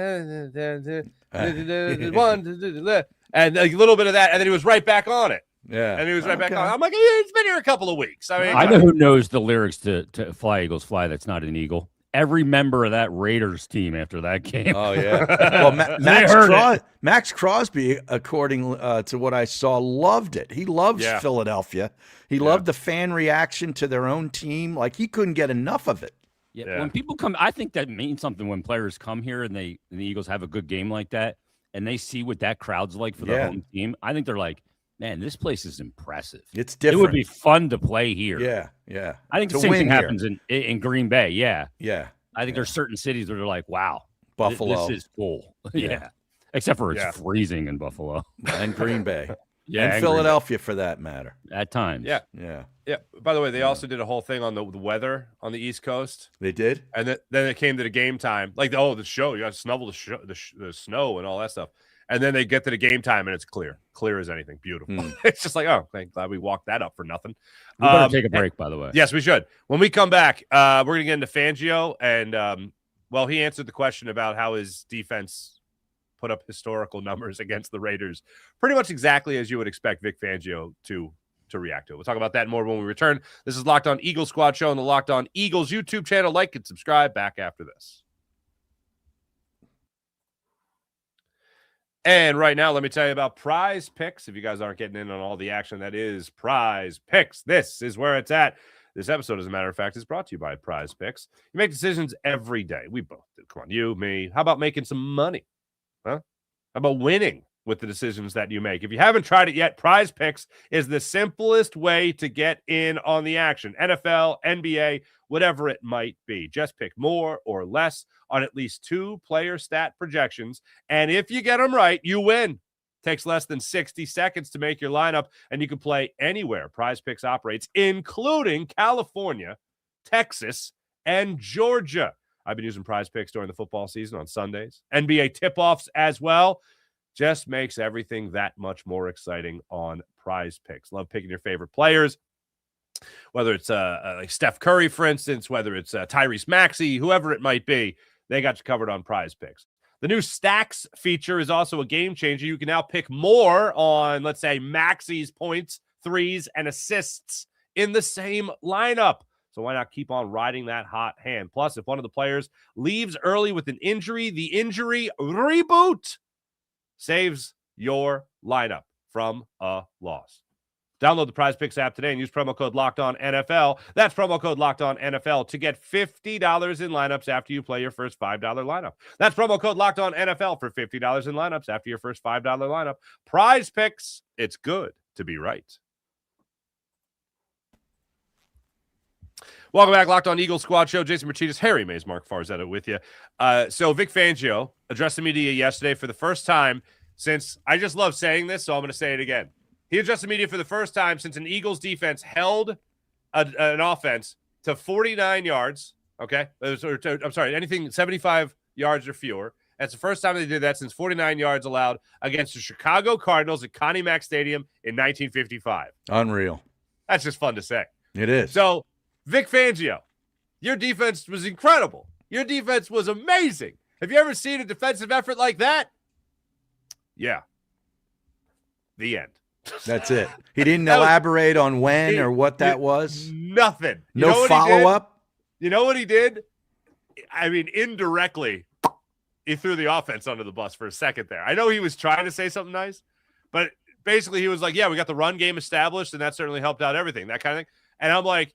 [SPEAKER 3] a little bit of that. And then he was right back on it.
[SPEAKER 1] Yeah.
[SPEAKER 3] And he was right back
[SPEAKER 1] Okay.
[SPEAKER 3] on. I'm like, it's been here a couple of weeks. I mean,
[SPEAKER 2] I know who knows the lyrics to Fly Eagles Fly that's not an eagle. every member of that Raiders team after that game.
[SPEAKER 1] Oh, yeah. Well, Max Crosby, according to what I saw, loved it. He loves Philadelphia. He loved the fan reaction to their own team. Like, he couldn't get enough of it.
[SPEAKER 2] Yeah. When people come, I think that means something when players come here and the Eagles have a good game like that and they see what that crowd's like for their home team. I think they're like, man, this place is impressive.
[SPEAKER 1] It's different.
[SPEAKER 2] It would be fun to play here.
[SPEAKER 1] Yeah.
[SPEAKER 2] I think the same thing happens in Green Bay. Yeah. I think there's certain cities where they're like, wow,
[SPEAKER 1] Buffalo.
[SPEAKER 2] This is cool. Except for it's freezing in Buffalo.
[SPEAKER 1] And Green Bay.
[SPEAKER 2] And
[SPEAKER 1] Philadelphia for that matter.
[SPEAKER 2] At times.
[SPEAKER 1] Yeah.
[SPEAKER 3] By the way, they also did a whole thing on the weather on the East Coast.
[SPEAKER 1] They did?
[SPEAKER 3] And then it came to the game time. Like, the show. You got to snuggle the snow and all that stuff. And then they get to the game time, and it's clear as anything. Beautiful. It's just like, oh, thank glad we walked that up for nothing.
[SPEAKER 2] We better take a break, by the way.
[SPEAKER 3] Yes, we should. When we come back, we're going to get into Fangio. And, he answered the question about how his defense put up historical numbers against the Raiders. Pretty much exactly as you would expect Vic Fangio to react to it. We'll talk about that more when we return. This is Locked On Eagles Squad Show on the Locked On Eagles YouTube channel. Like and subscribe. Back after this. And right now, let me tell you about PrizePicks. If you guys aren't getting in on all the action, that is PrizePicks. This is where it's at. This episode, as a matter of fact, is brought to you by PrizePicks. You make decisions every day. We both do. Come on, you, me. How about making some money? Huh? How about winning with the decisions that you make? If you haven't tried it yet, PrizePicks is the simplest way to get in on the action. NFL, NBA, whatever it might be. Just pick more or less on at least 2 player stat projections. And if you get them right, you win. Takes less than 60 seconds to make your lineup, and you can play anywhere PrizePicks operates, including California, Texas, and Georgia. I've been using PrizePicks during the football season on Sundays. NBA tip-offs as well. Just makes everything that much more exciting on PrizePicks. Love picking your favorite players, whether it's like Steph Curry, for instance, whether it's Tyrese Maxey, whoever it might be. They got you covered on PrizePicks. The new Stacks feature is also a game changer. You can now pick more on, let's say, Maxey's points, threes, and assists in the same lineup. So why not keep on riding that hot hand? Plus, if one of the players leaves early with an injury, the injury reboot saves your lineup from a loss. Download the PrizePicks app today and use promo code LOCKEDONNFL. That's promo code LOCKEDONNFL to get $50 in lineups after you play your first $5 lineup. That's promo code LOCKEDONNFL for $50 in lineups after your first $5 lineup. PrizePicks, it's good to be right. Welcome back, Locked On Eagles Squad Show. Jason Martinez, Harry Mays, Marc Farzetta with you. So Vic Fangio addressed the media yesterday for the first time since, I just love saying this, so I'm going to say it again. He addressed the media for the first time since an Eagles defense held an offense to 49 yards, okay? I'm sorry, anything 75 yards or fewer. That's the first time they did that since 49 yards allowed against the Chicago Cardinals at Connie Mack Stadium in 1955.
[SPEAKER 1] Unreal.
[SPEAKER 3] That's just fun to say.
[SPEAKER 1] It is.
[SPEAKER 3] So, Vic Fangio, your defense was incredible. Your defense was amazing. Have you ever seen a defensive effort like that? Yeah. The end.
[SPEAKER 1] That's it. He didn't elaborate on when or what that was?
[SPEAKER 3] Nothing.
[SPEAKER 1] No follow-up?
[SPEAKER 3] You know what he did? I mean, indirectly, he threw the offense under the bus for a second there. I know he was trying to say something nice, but basically he was like, yeah, we got the run game established, and that certainly helped out everything, that kind of thing. And I'm like,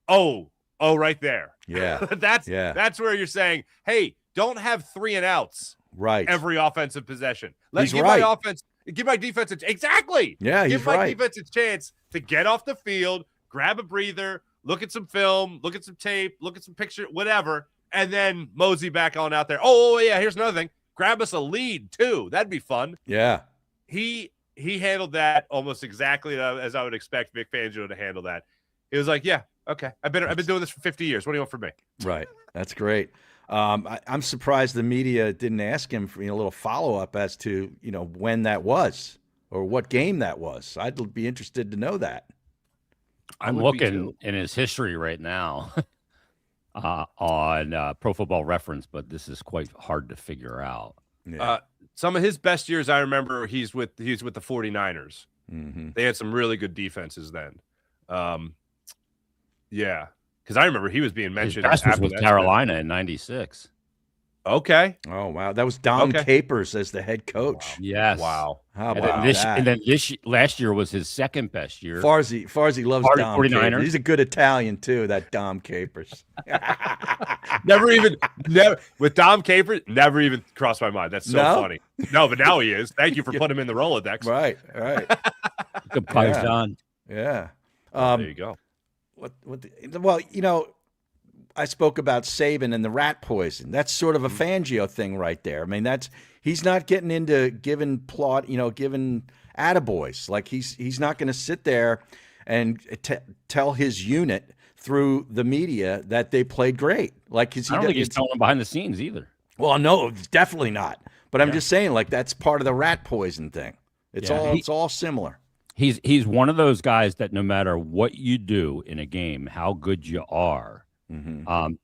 [SPEAKER 3] oh, right there.
[SPEAKER 1] Yeah.
[SPEAKER 3] That's where you're saying, hey, don't have 3 and outs every offensive possession. Let's give my offense – give my defense exactly.
[SPEAKER 1] Yeah,
[SPEAKER 3] give my defense a chance to get off the field, grab a breather, look at some film, look at some tape, look at some picture, whatever, and then mosey back on out there. Oh yeah, here's another thing. Grab us a lead too. That'd be fun.
[SPEAKER 1] Yeah.
[SPEAKER 3] He handled that almost exactly as I would expect Vic Fangio to handle that. He was like, yeah, okay. I've been doing this for 50 years. What do you want from me?
[SPEAKER 1] Right. That's great. I'm surprised the media didn't ask him for a little follow-up as to, when that was or what game that was. I'd be interested to know that.
[SPEAKER 2] I'm looking in his history right now on Pro Football Reference, but this is quite hard to figure out.
[SPEAKER 1] Yeah.
[SPEAKER 3] Some of his best years, I remember he's with the 49ers.
[SPEAKER 1] Mm-hmm.
[SPEAKER 3] They had some really good defenses then. Yeah. Because I remember he was being
[SPEAKER 2] His
[SPEAKER 3] mentioned
[SPEAKER 2] best was
[SPEAKER 3] after
[SPEAKER 2] with
[SPEAKER 3] that.
[SPEAKER 2] Carolina in '96.
[SPEAKER 3] Okay.
[SPEAKER 1] Oh, wow. That was Dom Capers as the head coach.
[SPEAKER 2] Yes.
[SPEAKER 3] Wow.
[SPEAKER 1] How
[SPEAKER 2] And
[SPEAKER 1] about
[SPEAKER 2] then
[SPEAKER 1] that?
[SPEAKER 2] last year was his second best year.
[SPEAKER 1] Farzy loves
[SPEAKER 2] Farzy,
[SPEAKER 1] Dom
[SPEAKER 2] 49ers.
[SPEAKER 1] Capers. He's a good Italian, too, that Dom Capers.
[SPEAKER 3] Never with Dom Capers, never even crossed my mind. That's so funny. No, but now he is. Thank you for putting him in the Rolodex.
[SPEAKER 1] Right.
[SPEAKER 2] Good Paisan.
[SPEAKER 1] Yeah.
[SPEAKER 3] There you go.
[SPEAKER 1] Well, I spoke about Saban and the rat poison. That's sort of a Fangio thing right there. I mean, he's not getting into giving attaboys. Like he's not going to sit there and tell his unit through the media that they played great. Like,
[SPEAKER 2] I don't think he's telling them behind the scenes either.
[SPEAKER 1] Well, no, definitely not. But I'm just saying, like, that's part of the rat poison thing. It's all similar.
[SPEAKER 2] He's one of those guys that no matter what you do in a game, how good you are,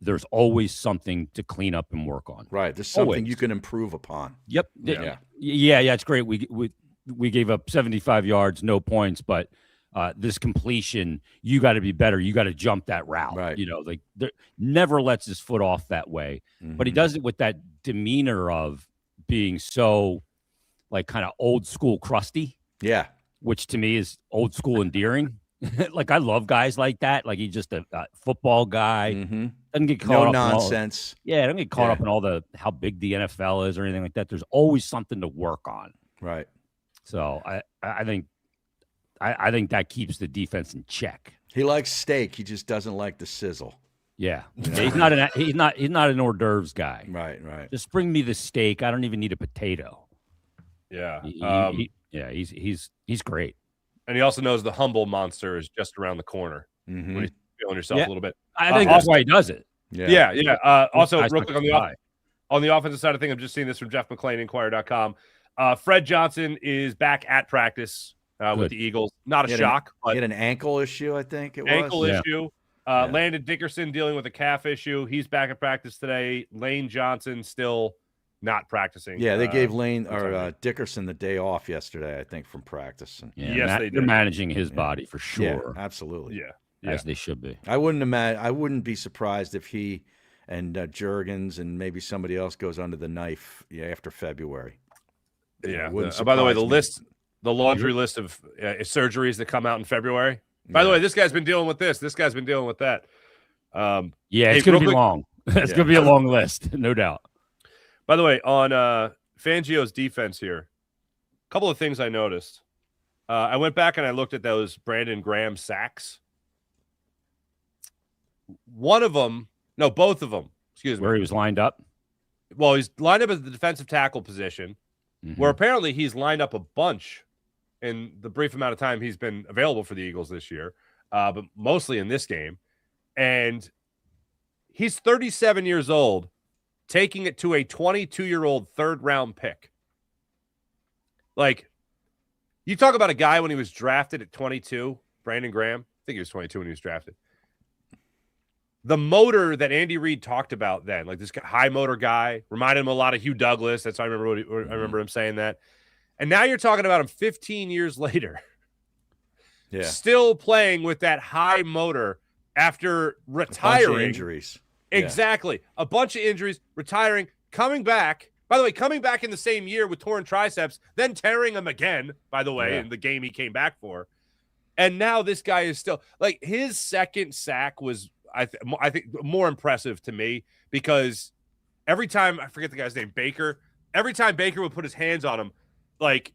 [SPEAKER 2] there's always something to clean up and work on.
[SPEAKER 1] Right. There's something you can improve upon.
[SPEAKER 2] Yep.
[SPEAKER 3] Yeah.
[SPEAKER 2] It's great. We gave up 75 yards, no points, but this completion, you got to be better. You got to jump that route.
[SPEAKER 1] Right.
[SPEAKER 2] Never lets his foot off that way, but he does it with that demeanor of being so like kind of old school crusty.
[SPEAKER 1] Yeah.
[SPEAKER 2] Which to me is old school endearing. Like I love guys like that. Like he's just a football guy. Doesn't get caught up
[SPEAKER 1] nonsense.
[SPEAKER 2] Don't get caught up in all how big the NFL is or anything like that. There's always something to work on.
[SPEAKER 1] Right.
[SPEAKER 2] So I think that keeps the defense in check.
[SPEAKER 1] He likes steak. He just doesn't like the sizzle.
[SPEAKER 2] Yeah. He's not an hors d'oeuvres guy.
[SPEAKER 1] Right.
[SPEAKER 2] Just bring me the steak. I don't even need a potato.
[SPEAKER 3] Yeah.
[SPEAKER 2] He's great.
[SPEAKER 3] And he also knows the humble monster is just around the corner when you're feeling yourself a little bit.
[SPEAKER 2] I think that's why he does it.
[SPEAKER 3] Yeah. Also, real quick on the offensive side of things, I'm just seeing this from Jeff McClain, Inquirer.com. Fred Johnson is back at practice with the Eagles. Not a shock. But
[SPEAKER 1] he had an ankle issue, I think it was.
[SPEAKER 3] Ankle issue. Landon Dickerson dealing with a calf issue. He's back at practice today. Lane Johnson still not practicing.
[SPEAKER 1] Yeah, they gave Dickerson the day off yesterday, I think, from practice.
[SPEAKER 3] Yes,
[SPEAKER 2] they're managing his body for sure.
[SPEAKER 1] Yeah, absolutely.
[SPEAKER 3] Yeah.
[SPEAKER 2] As they should be.
[SPEAKER 1] I wouldn't be surprised if he and Juergens and maybe somebody else goes under the knife after February.
[SPEAKER 3] Yeah. By the way, the laundry list of surgeries that come out in February. By the way, this guy's been dealing with this. This guy's been dealing with that.
[SPEAKER 2] It's going to be long. It's going to be a long list, no doubt.
[SPEAKER 3] By the way, on Fangio's defense here, a couple of things I noticed. I went back and I looked at those Brandon Graham sacks. Both of them, excuse me.
[SPEAKER 2] Where he was lined up?
[SPEAKER 3] Well, he's lined up at the defensive tackle position, where apparently he's lined up a bunch in the brief amount of time he's been available for the Eagles this year, but mostly in this game. And he's 37 years old, taking it to a 22-year-old third-round pick. Like, you talk about a guy when he was drafted at 22, Brandon Graham. I think he was 22 when he was drafted. The motor that Andy Reid talked about then, like this high motor guy, reminded him a lot of Hugh Douglas. That's why I remember him saying that. And now you're talking about him 15 years later. Yeah. Still playing with that high motor after retiring.
[SPEAKER 1] A bunch of injuries.
[SPEAKER 3] Exactly. A bunch of injuries, retiring, coming back. By the way, coming back in the same year with torn triceps, then tearing them again, by the way, in the game he came back for. And now this guy is still, like, his second sack was, I think, more impressive to me because every time, I forget the guy's name, Baker, every time Baker would put his hands on him, like,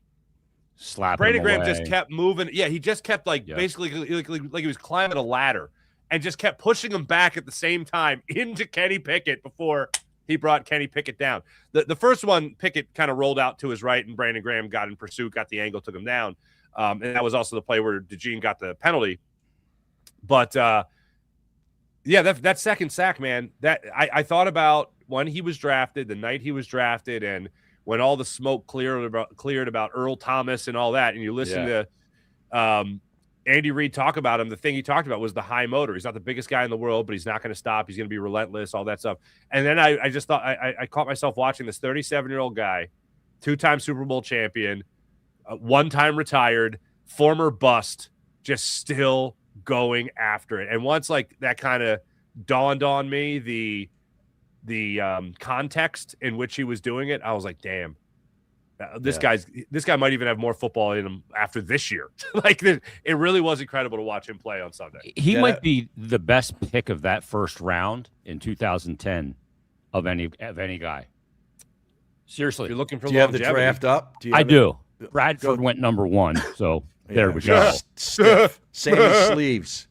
[SPEAKER 3] Brandon Graham just kept moving. Yeah, he just kept, basically like he was climbing a ladder and just kept pushing him back at the same time into Kenny Pickett before he brought Kenny Pickett down. The first one, Pickett kind of rolled out to his right, and Brandon Graham got in pursuit, got the angle, took him down. And that was also the play where DeJean got the penalty. But, that second sack, man, that I thought about when he was drafted, the night he was drafted, and when all the smoke cleared about Earl Thomas and all that, and you listen to Andy Reid talk about him, the thing he talked about was the high motor. He's not the biggest guy in the world, but he's not going to stop. He's going to be relentless, all that stuff. And then I just thought I caught myself watching this 37-year-old guy, two-time Super Bowl champion, one-time retired, former bust, just still going after it. And once like that kind of dawned on me the context in which he was doing it. I was like, damn, this guy might even have more football in him after this year. Like, it really was incredible to watch him play on Sunday.
[SPEAKER 2] He might be the best pick of that first round in 2010 of any guy. Seriously.
[SPEAKER 3] If you're looking for
[SPEAKER 1] Do you have the draft up?
[SPEAKER 2] I do. Bradford went number 1, so there we go.
[SPEAKER 1] Stiff. Sandy sleeves.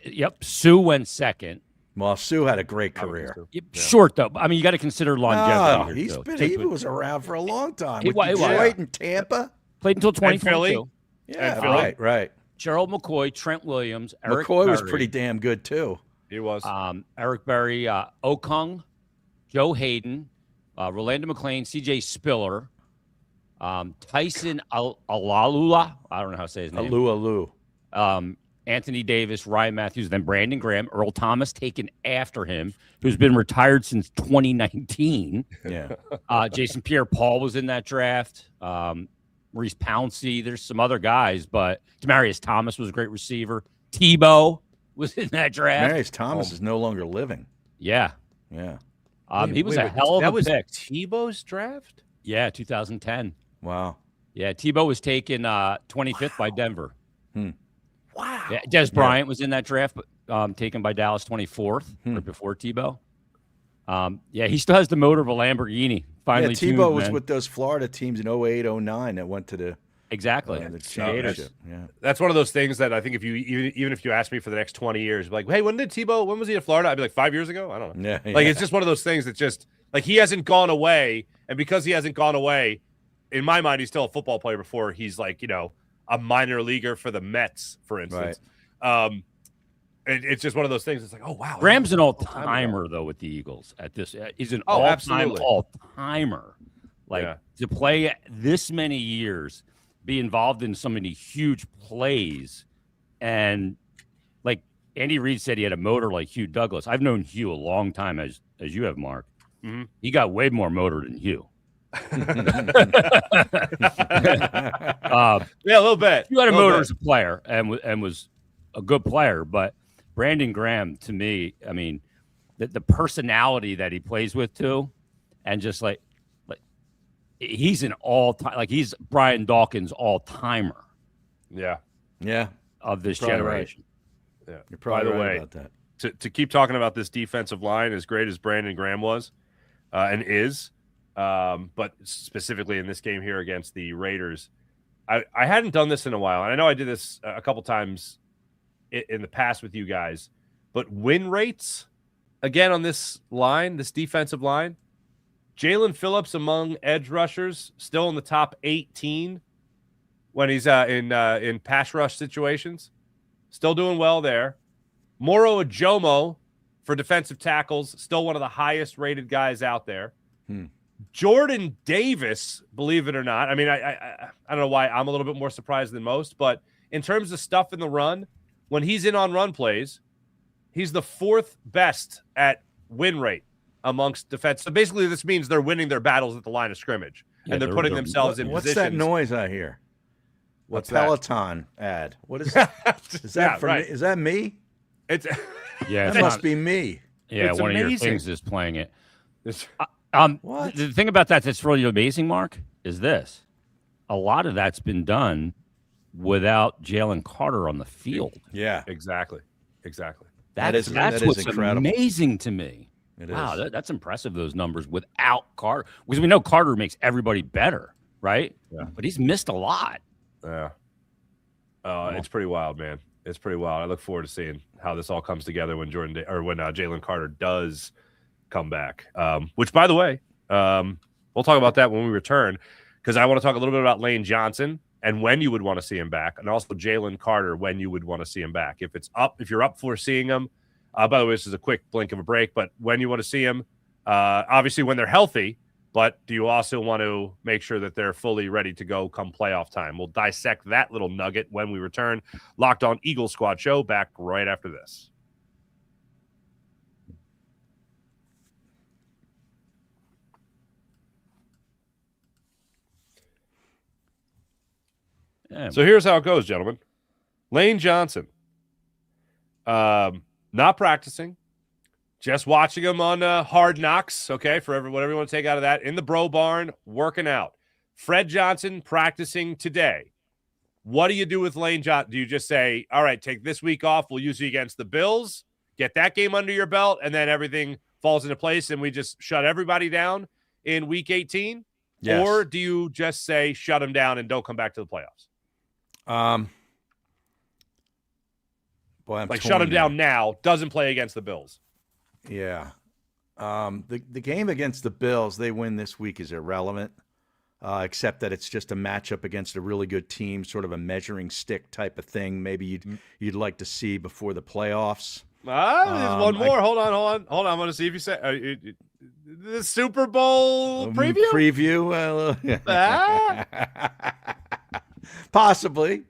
[SPEAKER 2] Yep. Sue went second.
[SPEAKER 1] Well, Sue had a great career.
[SPEAKER 2] Short, though. I mean, you got to consider longevity.
[SPEAKER 1] He was around for a long time. With
[SPEAKER 2] was.
[SPEAKER 1] Detroit and Tampa.
[SPEAKER 2] Played until 2022.
[SPEAKER 1] Yeah, right.
[SPEAKER 2] Gerald McCoy, Trent Williams, Eric
[SPEAKER 1] McCoy was
[SPEAKER 2] Berry,
[SPEAKER 1] pretty damn good, too.
[SPEAKER 3] He was.
[SPEAKER 2] Eric Berry, Okung, Joe Hayden, Rolando McClain, C.J. Spiller, Tyson Alalula. I don't know how to say his name.
[SPEAKER 1] Alu.
[SPEAKER 2] Anthony Davis, Ryan Matthews, then Brandon Graham, Earl Thomas taken after him, who's been retired since 2019.
[SPEAKER 1] Yeah.
[SPEAKER 2] Jason Pierre-Paul was in that draft. Maurice Pouncey. There's some other guys, but Demaryius Thomas was a great receiver. Tebow was in that draft.
[SPEAKER 1] Demaryius Thomas is no longer living.
[SPEAKER 2] Yeah.
[SPEAKER 1] Yeah.
[SPEAKER 2] He was a hell of a pick.
[SPEAKER 3] Tebow's draft?
[SPEAKER 2] Yeah, 2010.
[SPEAKER 1] Wow.
[SPEAKER 2] Yeah, Tebow was taken 25th by Denver.
[SPEAKER 3] Wow.
[SPEAKER 2] Yeah, Des Bryant was in that draft, but taken by Dallas 24th, right before Tebow. He still has the motor of a Lamborghini. Finally,
[SPEAKER 1] Tebow was with those Florida teams in 08, 09 that went to the
[SPEAKER 2] the
[SPEAKER 1] championship. Yeah,
[SPEAKER 3] that's one of those things that I think if you even if you ask me for the next 20 years, like, hey, when was he in Florida? I'd be like 5 years ago. I don't know. Like, it's just one of those things that just like he hasn't gone away, and because he hasn't gone away, in my mind, he's still a football player before he's like a minor leaguer for the Mets, for instance. Right. It's just one of those things. It's like, oh wow,
[SPEAKER 2] Graham's an all-timer though with the Eagles. At this, he's an all-timer. Like to play this many years, be involved in so many huge plays, and like Andy Reid said, he had a motor like Hugh Douglas. I've known Hugh a long time, as you have, Mark. Mm-hmm. He got way more motor than Hugh.
[SPEAKER 3] A little bit.
[SPEAKER 2] You had a motor as a player and was a good player, but Brandon Graham, to me, I mean, the personality that he plays with too, and just like he's an all-time, like he's Brian Dawkins all-timer.
[SPEAKER 3] Yeah.
[SPEAKER 2] Of this generation.
[SPEAKER 1] Right. Yeah. You're probably right about that.
[SPEAKER 3] To keep talking about this defensive line, as great as Brandon Graham was and is. But specifically in this game here against the Raiders, I hadn't done this in a while. And I know I did this a couple times in the past with you guys, but win rates again on this line, this defensive line, Jalen Phillips among edge rushers still in the top 18 when he's in pass rush situations, still doing well there. Moro Ajomo for defensive tackles, still one of the highest rated guys out there. Jordan Davis, believe it or not. I mean, I don't know why I'm a little bit more surprised than most, but in terms of stuff in the run, when he's in on run plays, he's the fourth best at win rate amongst defense. So basically, this means they're winning their battles at the line of scrimmage, and they're putting themselves in
[SPEAKER 1] what's
[SPEAKER 3] positions.
[SPEAKER 1] What's that noise I hear?
[SPEAKER 3] What's
[SPEAKER 1] a Peloton ad? What is that? Is that for me? Is that me?
[SPEAKER 3] It's
[SPEAKER 1] that must be me.
[SPEAKER 2] Yeah,
[SPEAKER 3] it's
[SPEAKER 2] one
[SPEAKER 3] amazing.
[SPEAKER 2] of your things is playing it.
[SPEAKER 1] What?
[SPEAKER 2] The thing about that's really amazing, Mark, is this. A lot of that's been done without Jalen Carter on the field.
[SPEAKER 1] Yeah,
[SPEAKER 3] exactly.
[SPEAKER 2] That's what's incredible. Amazing to me.
[SPEAKER 1] Wow,
[SPEAKER 2] that's impressive, those numbers without Carter. Because we know Carter makes everybody better, right?
[SPEAKER 3] Yeah.
[SPEAKER 2] But he's missed a lot.
[SPEAKER 3] Yeah. It's pretty wild, man. It's pretty wild. I look forward to seeing how this all comes together when Jalen Carter does come back. Which, by the way, we'll talk about that when we return, because I want to talk a little bit about Lane Johnson and when you would want to see him back, and also Jalen Carter when you would want to see him back. If you're up for seeing him, by the way, this is a quick blink of a break, but when you want to see him, obviously when they're healthy, but do you also want to make sure that they're fully ready to go come playoff time? We'll dissect that little nugget when we return. Locked On Eagles Squad Show, back right after this.
[SPEAKER 2] Yeah.
[SPEAKER 3] So here's how it goes, gentlemen. Lane Johnson, not practicing, just watching him on Hard Knocks, okay, for whatever you want to take out of that, in the Bro Barn, working out. Fred Johnson practicing today. What do you do with Lane Johnson? Do you just say, all right, take this week off, we'll use you against the Bills, get that game under your belt, and then everything falls into place and we just shut everybody down in Week 18?
[SPEAKER 1] Yes.
[SPEAKER 3] Or do you just say shut them down and don't come back to the playoffs? Shut them down now, doesn't play against the Bills.
[SPEAKER 1] Yeah. The game against the Bills, they win this week, is irrelevant, except that it's just a matchup against a really good team, sort of a measuring stick type of thing. Maybe you'd like to see before the playoffs.
[SPEAKER 3] There's one more. Hold on. I'm going to see if you say the Super Bowl preview.
[SPEAKER 1] Possibly.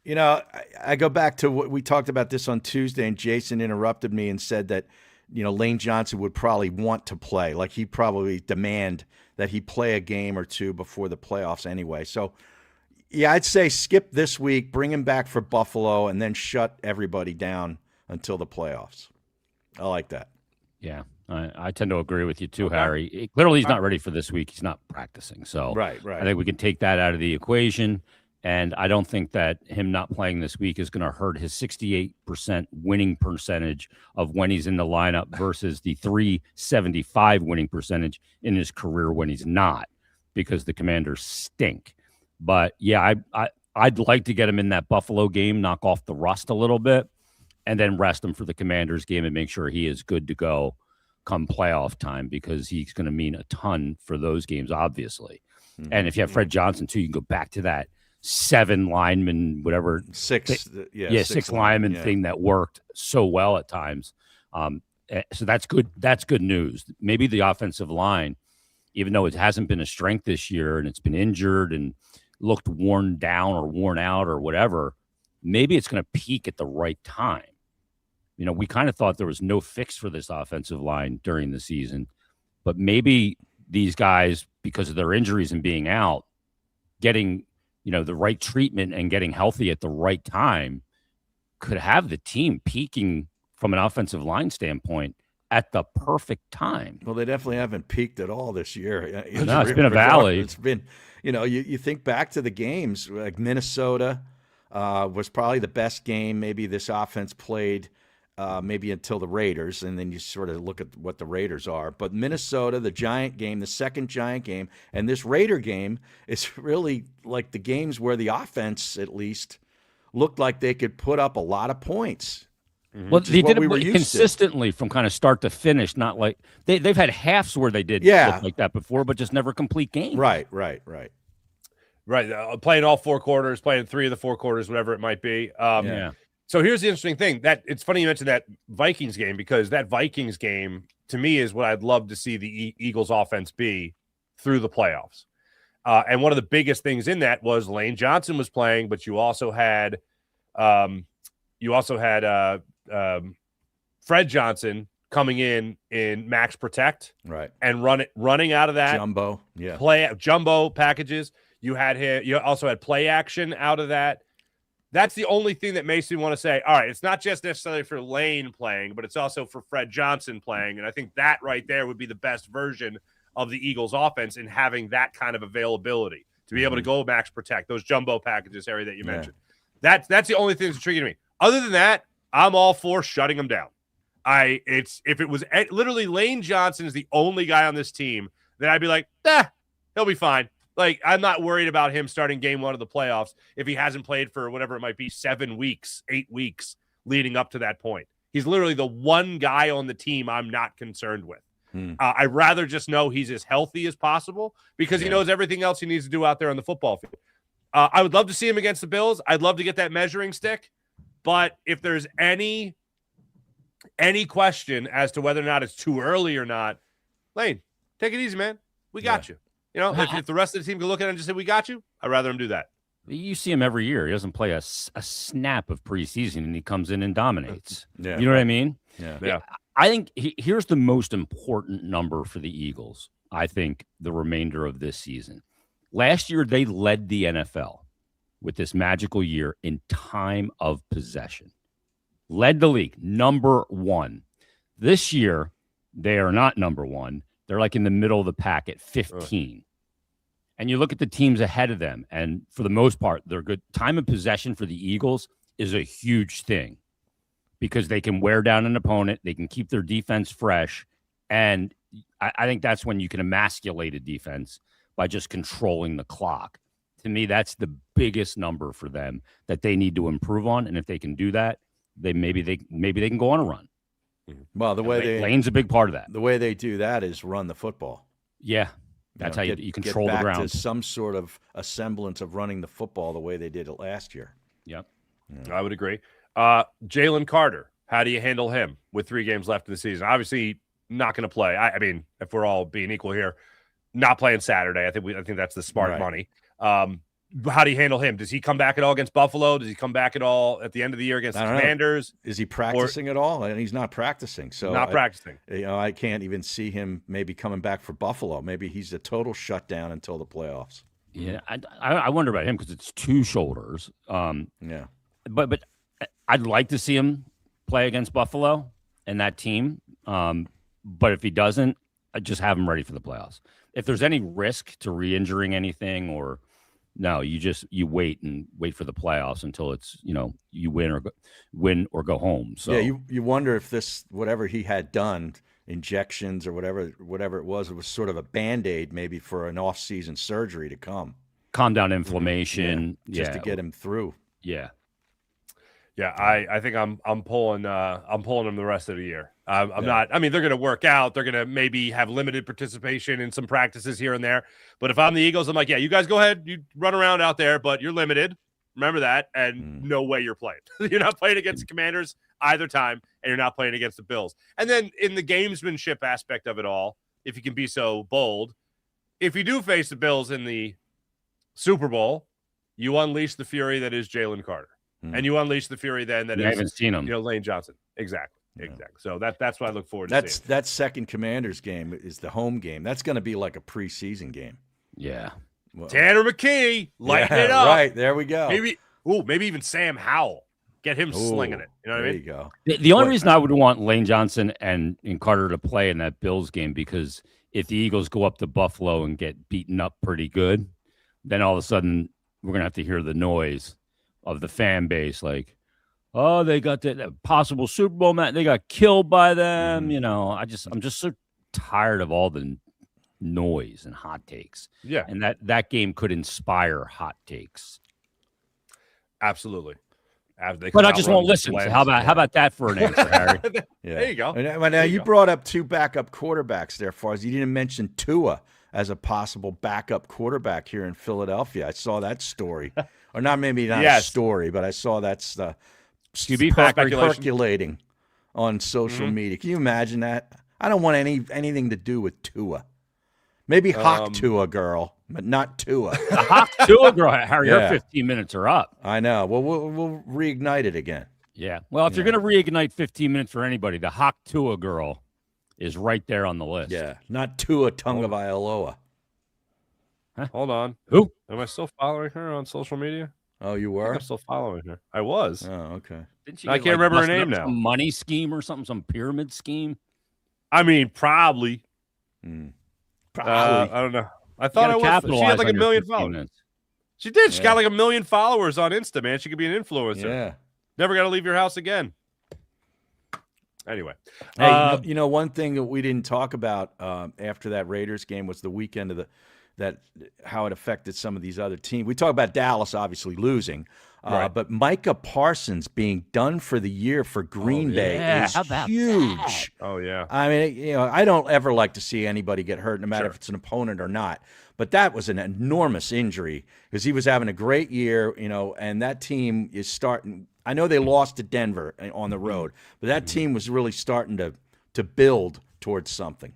[SPEAKER 1] I go back to what we talked about this on Tuesday, and Jason interrupted me and said that, Lane Johnson would probably want to play. Like, he'd probably demand that he play a game or two before the playoffs anyway. So, yeah, I'd say skip this week, bring him back for Buffalo, and then shut everybody down until the playoffs. I like that.
[SPEAKER 2] Yeah, I tend to agree with you too, Harry. Clearly, he's not ready for this week. He's not practicing. So
[SPEAKER 1] right.
[SPEAKER 2] I think we can take that out of the equation. And I don't think that him not playing this week is going to hurt his 68% winning percentage of when he's in the lineup versus the 375 winning percentage in his career when he's not, because the Commanders stink. But, yeah, I'd like to get him in that Buffalo game, knock off the rust a little bit, and then rest him for the Commanders game and make sure he is good to go come playoff time, because he's going to mean a ton for those games, obviously. Mm-hmm. And if you have Fred Johnson, too, you can go back to that 7 lineman, whatever.
[SPEAKER 1] Six
[SPEAKER 2] lineman thing that worked so well at times. So that's good. That's good news. Maybe the offensive line, even though it hasn't been a strength this year and it's been injured and looked worn down or worn out or whatever, maybe it's going to peak at the right time. We kind of thought there was no fix for this offensive line during the season, but maybe these guys, because of their injuries and being out, getting the right treatment and getting healthy at the right time could have the team peaking from an offensive line standpoint at the perfect time.
[SPEAKER 1] Well, they definitely haven't peaked at all this year.
[SPEAKER 2] No, it's been a valley.
[SPEAKER 1] It's been, you think back to the games, like Minnesota was probably the best game maybe this offense played, maybe until the Raiders, and then you sort of look at what the Raiders are. But Minnesota, the Giant game, the second Giant game, and this Raider game is really like the games where the offense, at least, looked like they could put up a lot of points.
[SPEAKER 2] Mm-hmm. Well, they did it consistently from kind of start to finish, not like they've had halves where they did look like that before, but just never complete games.
[SPEAKER 1] Right.
[SPEAKER 3] Playing all 4 quarters, playing 3 of the 4 quarters, whatever it might be. So here's the interesting thing. That it's funny you mentioned that Vikings game, because that Vikings game, to me, is what I'd love to see the Eagles offense be through the playoffs. And one of the biggest things in that was Lane Johnson was playing, but you also had Fred Johnson coming in max protect,
[SPEAKER 1] right,
[SPEAKER 3] and running out of that jumbo packages. You also had play action out of that. That's the only thing that makes me want to say, all right, it's not just necessarily for Lane playing, but it's also for Fred Johnson playing. And I think that right there would be the best version of the Eagles offense in having that kind of availability to be able to go max protect, those jumbo packages, Harry, that you mentioned. That's the only thing that's intriguing to me. Other than that, I'm all for shutting them down. If it was literally Lane Johnson is the only guy on this team, then I'd be like, he'll be fine. Like, I'm not worried about him starting game 1 of the playoffs if he hasn't played for whatever it might be, 7 weeks, 8 weeks leading up to that point. He's literally the one guy on the team I'm not concerned with. I'd rather just know he's as healthy as possible because he knows everything else he needs to do out there on the football field. I would love to see him against the Bills. I'd love to get that measuring stick. But if there's any question as to whether or not it's too early or not, Lane, take it easy, man. We got you. If the rest of the team can look at it and just say, we got you, I'd rather him do that.
[SPEAKER 2] You see him every year. He doesn't play a snap of preseason, and he comes in and dominates.
[SPEAKER 1] Yeah.
[SPEAKER 2] You know what I mean?
[SPEAKER 3] Yeah.
[SPEAKER 2] I think here's the most important number for the Eagles, I think, the remainder of this season. Last year, they led the NFL with this magical year in time of possession. led the league, number one. This year, they are not number one. They're like in the middle of the pack at 15. And you look at the teams ahead of them, and for the most part, they're good. Time of possession for the Eagles is a huge thing because they can wear down an opponent. They can keep their defense fresh. And I think that's when you can emasculate a defense by just controlling the clock. To me, that's the biggest number for them that they need to improve on. And if they can do that, maybe they can go on a run.
[SPEAKER 1] Well,
[SPEAKER 2] Lane's a big part of that.
[SPEAKER 1] The way they do that is run the football.
[SPEAKER 2] Yeah, that's how you control the ground.
[SPEAKER 1] To some sort of a semblance of running the football the way they did it last year.
[SPEAKER 2] Yep,
[SPEAKER 3] I would agree. Jalen Carter, how do you handle him with 3 games left in the season? Obviously, not going to play. I mean, if we're all being equal here, not playing Saturday. I think that's the smart money. How do you handle him? Does he come back at all against Buffalo? Does he come back at all at the end of the year against the Commanders?
[SPEAKER 1] Is he practicing at all? And he's not practicing. So
[SPEAKER 3] practicing.
[SPEAKER 1] I can't even see him maybe coming back for Buffalo. Maybe he's a total shutdown until the playoffs.
[SPEAKER 2] Yeah, I wonder about him because it's 2 shoulders.
[SPEAKER 1] Yeah,
[SPEAKER 2] but I'd like to see him play against Buffalo and that team. But if he doesn't, I just have him ready for the playoffs. If there's any risk to re-injuring anything or no, you wait for the playoffs until it's, you win or go home. So
[SPEAKER 1] yeah, you wonder if this, whatever he had done, injections or whatever it was sort of a Band-Aid maybe for an off-season surgery to calm
[SPEAKER 2] down inflammation.
[SPEAKER 1] Just to get him through.
[SPEAKER 2] Yeah.
[SPEAKER 3] Yeah, I think I'm pulling them the rest of the year. I'm not. I mean, they're going to work out. They're going to maybe have limited participation in some practices here and there. But if I'm the Eagles, I'm like, yeah, you guys go ahead, you run around out there, but you're limited. Remember that, and no way you're playing. You're not playing against the Commanders either time, and you're not playing against the Bills. And then in the gamesmanship aspect of it all, if you can be so bold, if you do face the Bills in the Super Bowl, you unleash the fury that is Jalen Carter. And you unleash the fury then that is,
[SPEAKER 2] haven't seen him.
[SPEAKER 3] Lane Johnson. Exactly. So that's what I look forward to seeing.
[SPEAKER 1] That second Commanders game is the home game. That's going to be like a preseason game.
[SPEAKER 2] Yeah.
[SPEAKER 1] Well,
[SPEAKER 3] Tanner McKee, lighten it up.
[SPEAKER 1] Right, there we go.
[SPEAKER 3] Maybe even Sam Howell. Get him slinging it. You know what I mean?
[SPEAKER 1] There you go.
[SPEAKER 2] The only reason I would want Lane Johnson and Carter to play in that Bills game, because if the Eagles go up to Buffalo and get beaten up pretty good, then all of a sudden we're going to have to hear the noise of the fan base, like, oh, they got that possible Super Bowl match. They got killed by them. I'm just so tired of all the noise and hot takes.
[SPEAKER 3] Yeah.
[SPEAKER 2] And that game could inspire hot takes.
[SPEAKER 3] Absolutely.
[SPEAKER 2] But I just won't listen. So how about that for an answer, Harry?
[SPEAKER 3] There you go.
[SPEAKER 1] Now you brought up 2 backup quarterbacks there, Fars. You didn't mention Tua as a possible backup quarterback here in Philadelphia. I saw that story. Or not a story, but I saw that's
[SPEAKER 2] QB
[SPEAKER 1] percolating on social media. Can you imagine that? I don't want anything to do with Tua. Maybe Hawk Tua girl, but not Tua.
[SPEAKER 2] The Hawk Tua girl, Harry, your 15 minutes are up.
[SPEAKER 1] I know. Well, we'll reignite it again.
[SPEAKER 2] Yeah. Well, if you're going to reignite 15 minutes for anybody, the Hawk Tua girl is right there on the list.
[SPEAKER 1] Yeah. Not Tua Tagovailoa.
[SPEAKER 3] Huh? Hold on.
[SPEAKER 2] Who?
[SPEAKER 3] Am I still following her on social media?
[SPEAKER 1] Oh, you were?
[SPEAKER 3] I'm still following her. I was.
[SPEAKER 1] Oh, okay.
[SPEAKER 3] I can't remember her name now.
[SPEAKER 2] Some money scheme or something, some pyramid scheme?
[SPEAKER 3] I mean, probably.
[SPEAKER 1] Probably.
[SPEAKER 3] I don't know. I thought she had like 1 million followers. She did. She got like 1 million followers on Insta, man. She could be an influencer.
[SPEAKER 1] Yeah. Never
[SPEAKER 3] got to leave your house again. Anyway.
[SPEAKER 1] Hey, one thing that we didn't talk about after that Raiders game was the weekend of how it affected some of these other teams. We talk about Dallas obviously losing, but Micah Parsons being done for the year for Green Bay is huge.
[SPEAKER 2] That?
[SPEAKER 3] Oh yeah.
[SPEAKER 1] I mean, I don't ever like to see anybody get hurt, no matter if it's an opponent or not. But that was an enormous injury because he was having a great year, and that team is starting. I know they lost to Denver on the road, but that team was really starting to build towards something.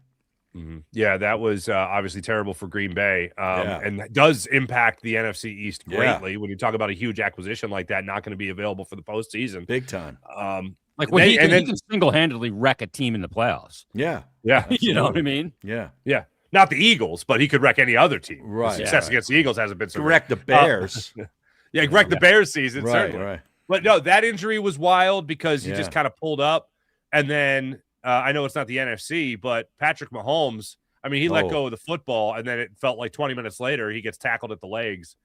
[SPEAKER 3] Yeah, that was obviously terrible for Green Bay, and does impact the NFC East greatly when you talk about a huge acquisition like that not going to be available for the postseason.
[SPEAKER 1] Big time.
[SPEAKER 2] He can single-handedly wreck a team in the playoffs.
[SPEAKER 1] Yeah.
[SPEAKER 2] You know what I mean?
[SPEAKER 1] Yeah.
[SPEAKER 3] Not the Eagles, but he could wreck any other team.
[SPEAKER 1] Right.
[SPEAKER 3] The success against the Eagles hasn't been so
[SPEAKER 1] wreck the Bears.
[SPEAKER 3] Wreck the Bears season, certainly.
[SPEAKER 1] Right.
[SPEAKER 3] But no, that injury was wild because he just kind of pulled up. And then I know it's not the NFC, but Patrick Mahomes, I mean, he let go of the football, and then it felt like 20 minutes later, he gets tackled at the legs.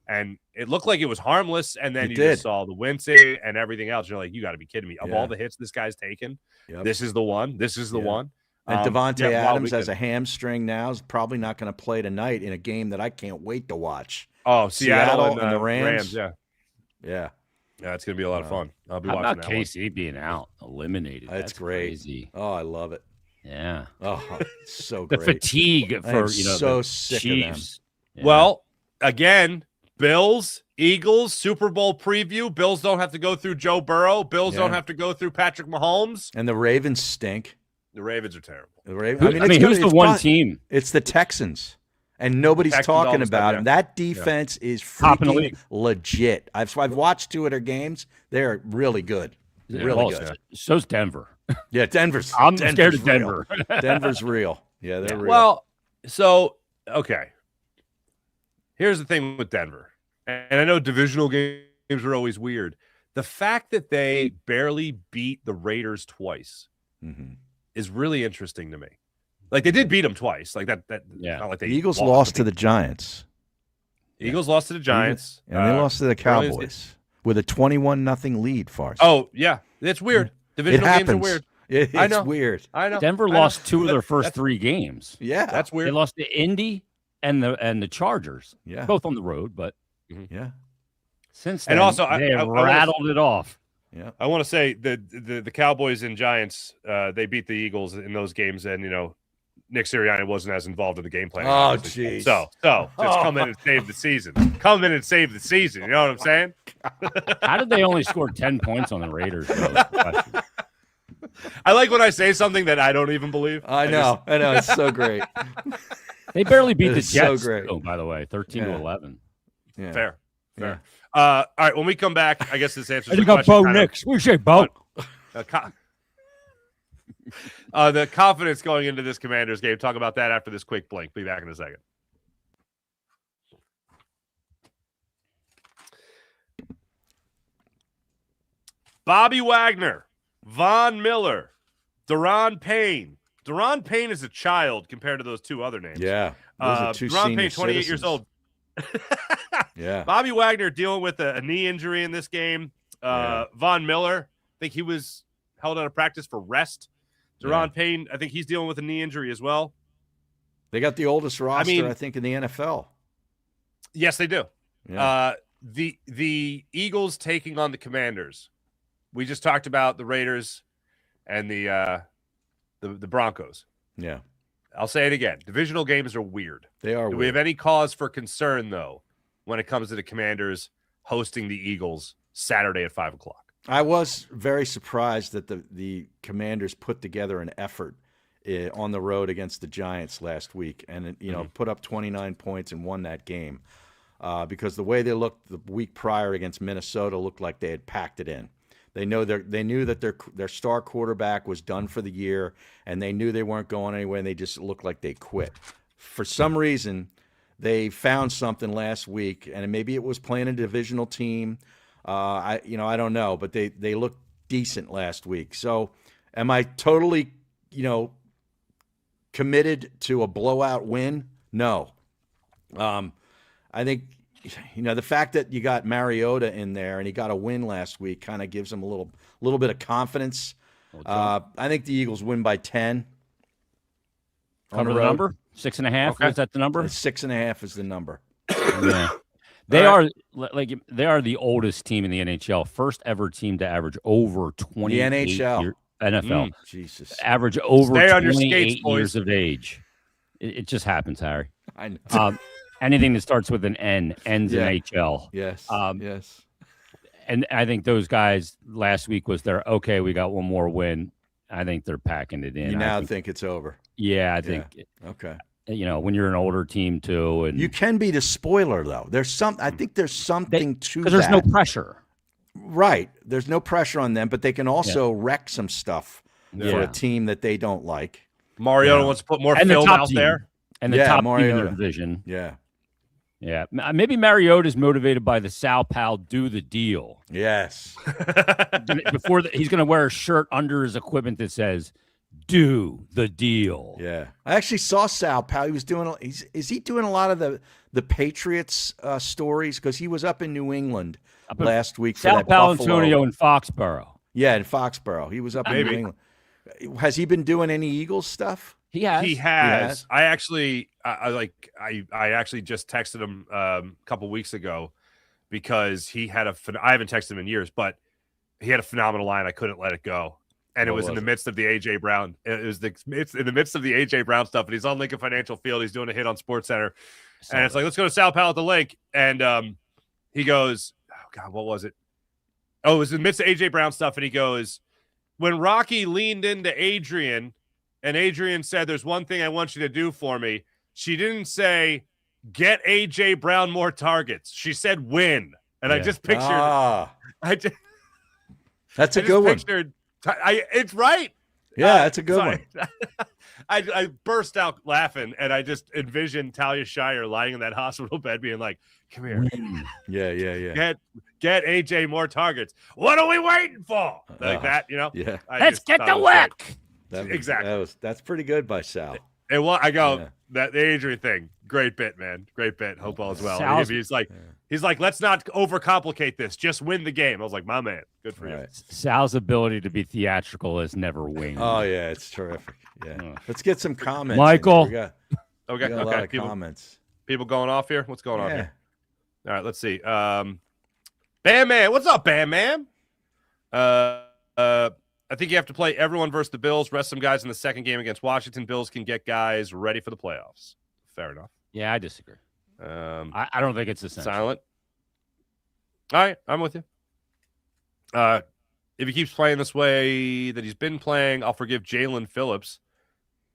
[SPEAKER 3] And it looked like it was harmless, and then you just saw the wincing and everything else. You're like, you got to be kidding me. Of all the hits this guy's taken, this is the one. This is the one.
[SPEAKER 1] And Devontae Adams has a hamstring now, is probably not going to play tonight in a game that I can't wait to watch.
[SPEAKER 3] Oh, Seattle and
[SPEAKER 1] the Rams.
[SPEAKER 3] Yeah, it's going to be a lot of fun. I'll be watching
[SPEAKER 2] about
[SPEAKER 3] that
[SPEAKER 2] KC being out, eliminated?
[SPEAKER 1] That's great.
[SPEAKER 2] Crazy.
[SPEAKER 1] Oh, I love it.
[SPEAKER 2] Yeah.
[SPEAKER 1] Oh, it's so
[SPEAKER 2] the
[SPEAKER 1] great.
[SPEAKER 2] fatigue for
[SPEAKER 1] so
[SPEAKER 2] the
[SPEAKER 1] sick
[SPEAKER 2] Chiefs.
[SPEAKER 1] of them.
[SPEAKER 2] Yeah.
[SPEAKER 3] Well, again, Bills, Eagles, Super Bowl preview. Bills don't have to go through Joe Burrow. Bills don't have to go through Patrick Mahomes.
[SPEAKER 1] And the Ravens stink.
[SPEAKER 3] The Ravens are terrible.
[SPEAKER 1] The Ravens.
[SPEAKER 2] Who's the one team?
[SPEAKER 1] It's the Texans. And nobody's talking about them. That defense is freaking legit. I've watched 2 of their games. They're really good. Really good.
[SPEAKER 2] So's Denver.
[SPEAKER 1] Yeah, Denver's.
[SPEAKER 2] I'm scared of Denver.
[SPEAKER 1] Denver's real. Yeah, they're real.
[SPEAKER 3] Well, so, okay. Here's the thing with Denver. And I know divisional games are always weird. The fact that they barely beat the Raiders twice is really interesting to me. Like, they did beat them twice. Like that. Not like
[SPEAKER 1] the Eagles lost to the Giants.
[SPEAKER 3] Eagles lost to the Giants.
[SPEAKER 1] And they lost to the Cowboys with a 21-0 lead, Farsi.
[SPEAKER 3] Oh, yeah. It's weird. Divisional games are weird.
[SPEAKER 1] It's weird.
[SPEAKER 3] I know.
[SPEAKER 2] Denver lost 2 of their first 3 games.
[SPEAKER 1] Yeah.
[SPEAKER 3] That's weird.
[SPEAKER 2] They lost to Indy and the Chargers.
[SPEAKER 1] Yeah.
[SPEAKER 2] Both on the road, but
[SPEAKER 1] yeah.
[SPEAKER 2] Since then,
[SPEAKER 3] and also
[SPEAKER 2] they rattled it off.
[SPEAKER 3] Yeah. I want to say the Cowboys and Giants, they beat the Eagles in those games, and Nick Sirianni wasn't as involved in the game plan.
[SPEAKER 1] Oh, jeez.
[SPEAKER 3] So just come in and save the season. Come in and save the season. You know what I'm saying?
[SPEAKER 2] How did they only score 10 points on the Raiders?
[SPEAKER 3] I like when I say something that I don't even believe.
[SPEAKER 1] I know. It's so great.
[SPEAKER 2] They barely beat the Jets,
[SPEAKER 1] so great.
[SPEAKER 2] by the way, 13-11.
[SPEAKER 3] Yeah. Fair. All right, when we come back, I guess this answers the
[SPEAKER 2] got
[SPEAKER 3] question.
[SPEAKER 2] Bo Nix. We say Bo.
[SPEAKER 3] The confidence going into this Commanders game. Talk about that after this quick blink. Be back in a second. Bobby Wagner, Von Miller, Daron Payne. Daron Payne is a child compared to those 2 other names.
[SPEAKER 1] Yeah. Those are 2
[SPEAKER 3] Daron Payne, 28
[SPEAKER 1] citizens.
[SPEAKER 3] years old.
[SPEAKER 1] Yeah.
[SPEAKER 3] Bobby Wagner dealing with a knee injury in this game. Von Miller, I think he was held out of practice for rest. Daron Payne, I think he's dealing with a knee injury as well.
[SPEAKER 1] They got the oldest roster, I think, in the NFL.
[SPEAKER 3] Yes, they do.
[SPEAKER 1] Yeah.
[SPEAKER 3] The Eagles taking on the Commanders. We just talked about the Raiders and the Broncos.
[SPEAKER 1] Yeah.
[SPEAKER 3] I'll say it again. Divisional games are weird.
[SPEAKER 1] They are
[SPEAKER 3] weird. Do we have any cause for concern, though, when it comes to the Commanders hosting the Eagles Saturday at 5 o'clock?
[SPEAKER 1] I was very surprised that the Commanders put together an effort on the road against the Giants last week and, put up 29 points and won that game because the way they looked the week prior against Minnesota looked like they had packed it in. They knew that their star quarterback was done for the year, and they knew they weren't going anywhere, and they just looked like they quit. For some reason, they found something last week, and maybe it was playing a divisional team. I don't know, but they looked decent last week. So, am I totally, committed to a blowout win? No. I think. The fact that you got Mariota in there and he got a win last week kind of gives him a little bit of confidence. I think the Eagles win by 10.
[SPEAKER 2] Cover the number? 6.5. Okay. Is that the number?
[SPEAKER 1] 6.5 is the number.
[SPEAKER 2] Yeah. They are the oldest team in the NHL. First ever team to average over 28
[SPEAKER 1] the NHL.
[SPEAKER 2] NFL.
[SPEAKER 1] Jesus.
[SPEAKER 2] Average over
[SPEAKER 3] Stay
[SPEAKER 2] 28
[SPEAKER 3] on your skates,
[SPEAKER 2] years of age. It just happens, Harry.
[SPEAKER 1] I know.
[SPEAKER 2] Anything that starts with an N ends in HL.
[SPEAKER 1] Yes. Yes.
[SPEAKER 2] And I think those guys last week we got one more win. I think they're packing it in.
[SPEAKER 1] You now think it's over.
[SPEAKER 2] Yeah, I think.
[SPEAKER 1] Okay.
[SPEAKER 2] When you're an older team too, and
[SPEAKER 1] you can be the spoiler though. I think there's something to that.
[SPEAKER 2] Because there's no pressure.
[SPEAKER 1] Right. There's no pressure on them, but they can also wreck some stuff for a team that they don't like.
[SPEAKER 3] Mariota wants to put more film out there.
[SPEAKER 2] And the top team in their division.
[SPEAKER 1] Yeah.
[SPEAKER 2] Yeah, maybe Mariota's motivated by the Sal Pal do the deal.
[SPEAKER 1] Yes.
[SPEAKER 2] He's going to wear a shirt under his equipment that says "Do the deal."
[SPEAKER 1] Yeah, I actually saw Sal Pal. He was doing. Is he doing a lot of the Patriots stories? Because he was up in New England last week for
[SPEAKER 2] Sal
[SPEAKER 1] that
[SPEAKER 2] Pal
[SPEAKER 1] Buffalo.
[SPEAKER 2] Antonio in Foxborough.
[SPEAKER 1] Yeah, in Foxborough. He was up in New England. Has he been doing any Eagles stuff?
[SPEAKER 2] He has.
[SPEAKER 3] He has. I actually just texted him a couple weeks ago because he had I haven't texted him in years, but he had a phenomenal line. I couldn't let it go. And it was in the midst of the AJ Brown. It's in the midst of the AJ Brown stuff, and he's on Lincoln Financial Field. He's doing a hit on SportsCenter, and it's like, let's go to Sal Pal at the link. And he goes, "Oh God, what was it? Oh, it was in the midst of AJ Brown stuff." And he goes, "When Rocky leaned into Adrian, and Adrian said, 'There's one thing I want you to do for me,' she didn't say, 'Get AJ Brown more targets.' She said, 'Win.'" And I just pictured.
[SPEAKER 1] That's a good one.
[SPEAKER 3] It's right.
[SPEAKER 1] Yeah, that's a good one.
[SPEAKER 3] I burst out laughing, and I just envisioned Talia Shire lying in that hospital bed being like, "Come here.
[SPEAKER 1] Yeah.
[SPEAKER 3] Get AJ more targets. What are we waiting for?" Like that, you know?
[SPEAKER 1] Yeah.
[SPEAKER 2] Let's get the work.
[SPEAKER 3] Exactly.
[SPEAKER 1] That's pretty good by Sal.
[SPEAKER 3] And that the Adrian thing, great bit, man. Great bit. Hope all is well. He's like, let's not overcomplicate this. Just win the game. I was like, my man, good for you.
[SPEAKER 2] Sal's ability to be theatrical has never waned.
[SPEAKER 1] Oh yeah, it's terrific. Yeah. Let's get some comments.
[SPEAKER 2] Michael.
[SPEAKER 1] We got a lot of comments.
[SPEAKER 3] People going off here. What's going on here? All right, let's see. Bam Man, what's up, Bam Man? I think you have to play everyone versus the Bills. Rest some guys in the second game against Washington. Bills can get guys ready for the playoffs. Fair enough.
[SPEAKER 2] Yeah, I disagree. I don't think it's essential.
[SPEAKER 3] Silent. All right, I'm with you. If he keeps playing this way that he's been playing, I'll forgive Jalen Phillips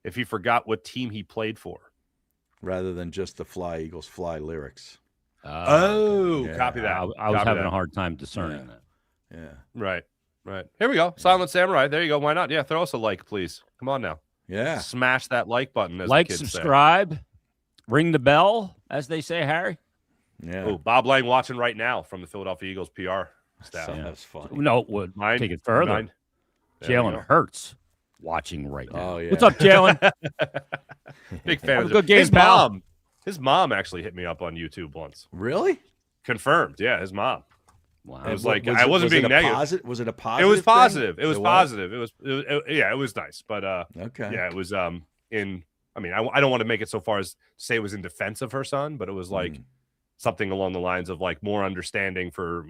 [SPEAKER 3] if he forgot what team he played for.
[SPEAKER 1] Rather than just the Fly Eagles Fly lyrics.
[SPEAKER 3] Copy that.
[SPEAKER 2] I was having a hard time discerning that.
[SPEAKER 1] Yeah.
[SPEAKER 3] Right. Here we go. Silent Samurai. There you go. Why not? Yeah, throw us a like, please. Come on now.
[SPEAKER 1] Yeah.
[SPEAKER 3] Smash that like button. As
[SPEAKER 2] like,
[SPEAKER 3] the kids
[SPEAKER 2] subscribe, ring the bell, as they say, Harry.
[SPEAKER 1] Yeah.
[SPEAKER 3] Oh, Bob Lang watching right now from the Philadelphia Eagles PR staff.
[SPEAKER 1] That's funny.
[SPEAKER 2] No, it would take it further. Jalen Hurts watching right now.
[SPEAKER 1] Oh, yeah.
[SPEAKER 2] What's up, Jalen?
[SPEAKER 3] Big fan of
[SPEAKER 2] good game, pal.
[SPEAKER 3] His mom actually hit me up on YouTube once.
[SPEAKER 1] Really?
[SPEAKER 3] Confirmed. Yeah, his mom.
[SPEAKER 2] Wow.
[SPEAKER 3] I was like, I wasn't being negative.
[SPEAKER 1] Was it a positive?
[SPEAKER 3] It was positive.
[SPEAKER 1] Thing?
[SPEAKER 3] It was positive. It was nice. But
[SPEAKER 1] okay.
[SPEAKER 3] Yeah, it was I don't want to make it so far as to say it was in defense of her son, but it was like something along the lines of like more understanding for,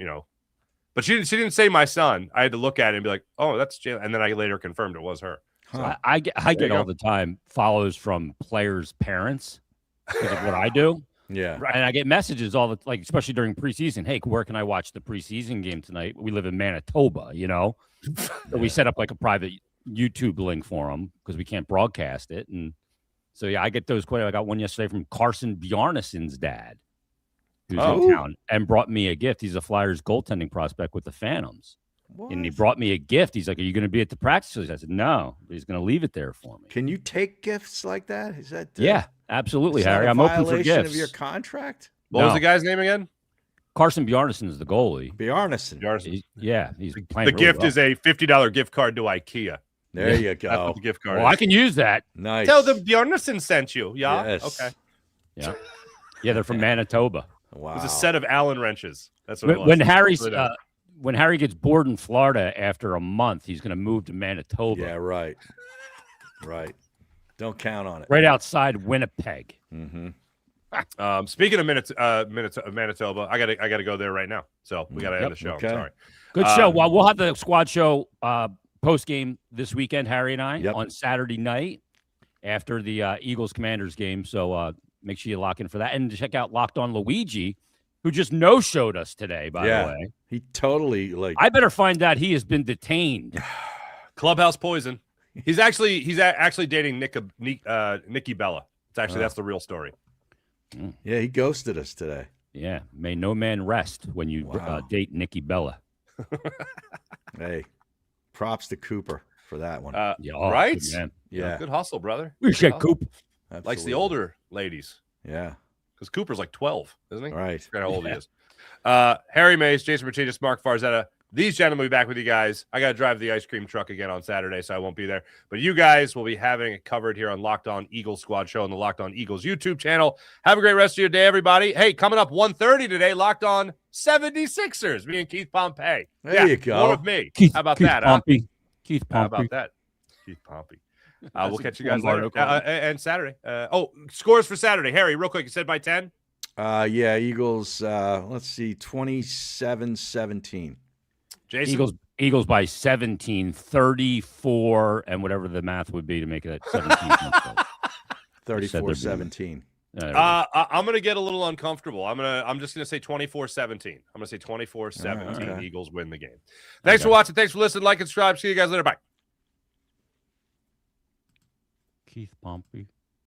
[SPEAKER 3] but she didn't say my son. I had to look at it and be like, oh, that's Jalen. And then I later confirmed it was her.
[SPEAKER 2] Huh. I get all the time follows from players' parents because of what I do.
[SPEAKER 1] Yeah.
[SPEAKER 2] And I get messages especially during preseason. Hey, where can I watch the preseason game tonight? We live in Manitoba, So we set up like a private YouTube link for them because we can't broadcast it. And so, yeah, I get those quite. I got one yesterday from Carson Bjarnason's dad, who's in town, and brought me a gift. He's a Flyers goaltending prospect with the Phantoms. What? And he brought me a gift. He's like, "Are you going to be at the practices?" I said, "No." But he's going to leave it there for me.
[SPEAKER 1] Can you take gifts like that? Is that
[SPEAKER 2] yeah, absolutely, Harry. I'm open for gifts.
[SPEAKER 1] Of your contract?
[SPEAKER 3] What was the guy's name again?
[SPEAKER 2] Carson Bjarnason is the goalie.
[SPEAKER 1] Bjarnason.
[SPEAKER 2] He's playing.
[SPEAKER 3] The gift is a $50 gift card to IKEA.
[SPEAKER 1] There you go.
[SPEAKER 3] The gift card.
[SPEAKER 2] Well, I can use that.
[SPEAKER 1] Nice.
[SPEAKER 3] Tell them Bjarnason sent you. Yeah.
[SPEAKER 1] Yes.
[SPEAKER 3] Okay.
[SPEAKER 2] Yeah. Yeah, they're from Manitoba.
[SPEAKER 1] Wow.
[SPEAKER 3] It was a set of Allen wrenches. That's what it was.
[SPEAKER 2] When Harry gets bored in Florida after a month, he's going to move to Manitoba.
[SPEAKER 1] Yeah, right. Right. Don't count on it.
[SPEAKER 2] Right outside Winnipeg.
[SPEAKER 1] Mm-hmm.
[SPEAKER 3] Speaking of Manitoba, I gotta go there right now. So we gotta end the show.
[SPEAKER 1] Okay.
[SPEAKER 3] I'm sorry.
[SPEAKER 2] Good show. Well, we'll have the squad show post game this weekend, Harry and I, on Saturday night after the Eagles Commanders game. So make sure you lock in for that and check out Locked On Luigi, who just no-showed us today, by the way.
[SPEAKER 1] He totally
[SPEAKER 2] I better find out he has been detained.
[SPEAKER 3] Clubhouse poison. He's actually dating Nikki Bella. It's actually that's the real story.
[SPEAKER 1] Yeah, he ghosted us today.
[SPEAKER 2] Yeah, may no man rest when you date Nikki Bella.
[SPEAKER 1] Hey, props to Cooper for that one.
[SPEAKER 3] Right?
[SPEAKER 2] Good man.
[SPEAKER 1] Yeah.
[SPEAKER 3] Good hustle, brother.
[SPEAKER 2] We should Coop.
[SPEAKER 1] Absolutely.
[SPEAKER 3] Likes the older ladies.
[SPEAKER 1] Yeah.
[SPEAKER 3] because Cooper's like 12, isn't he?
[SPEAKER 1] Right.
[SPEAKER 3] I forgot how old he is. Harry Mays, Jason Martinez, Marc Farzetta. These gentlemen will be back with you guys. I got to drive the ice cream truck again on Saturday, so I won't be there. But you guys will be having it covered here on Locked On Eagles Squad Show on the Locked On Eagles YouTube channel. Have a great rest of your day, everybody. Hey, coming up 1:30 today, Locked On 76ers. Me and Keith Pompey.
[SPEAKER 1] There you go.
[SPEAKER 3] More of me. How about
[SPEAKER 2] Keith
[SPEAKER 3] that?
[SPEAKER 2] Pompey. Keith
[SPEAKER 3] How
[SPEAKER 2] Pompey.
[SPEAKER 3] about that? Keith Pompey. We'll catch you guys
[SPEAKER 2] Lombardo
[SPEAKER 3] later. And Saturday. Scores for Saturday. Harry, real quick. You said by 10?
[SPEAKER 1] Yeah, Eagles, let's see, 27-17.
[SPEAKER 3] Jason?
[SPEAKER 2] Eagles by 17, 34, and whatever the math would be to make it 17.
[SPEAKER 1] 34-17.
[SPEAKER 3] I'm going to get a little uncomfortable. I'm just going to say 24-17. I'm going to say 24-17.
[SPEAKER 1] Okay.
[SPEAKER 3] Eagles win the game. Thanks for watching. Thanks for listening. Like and subscribe. See you guys later. Bye.
[SPEAKER 2] Keith Pompey.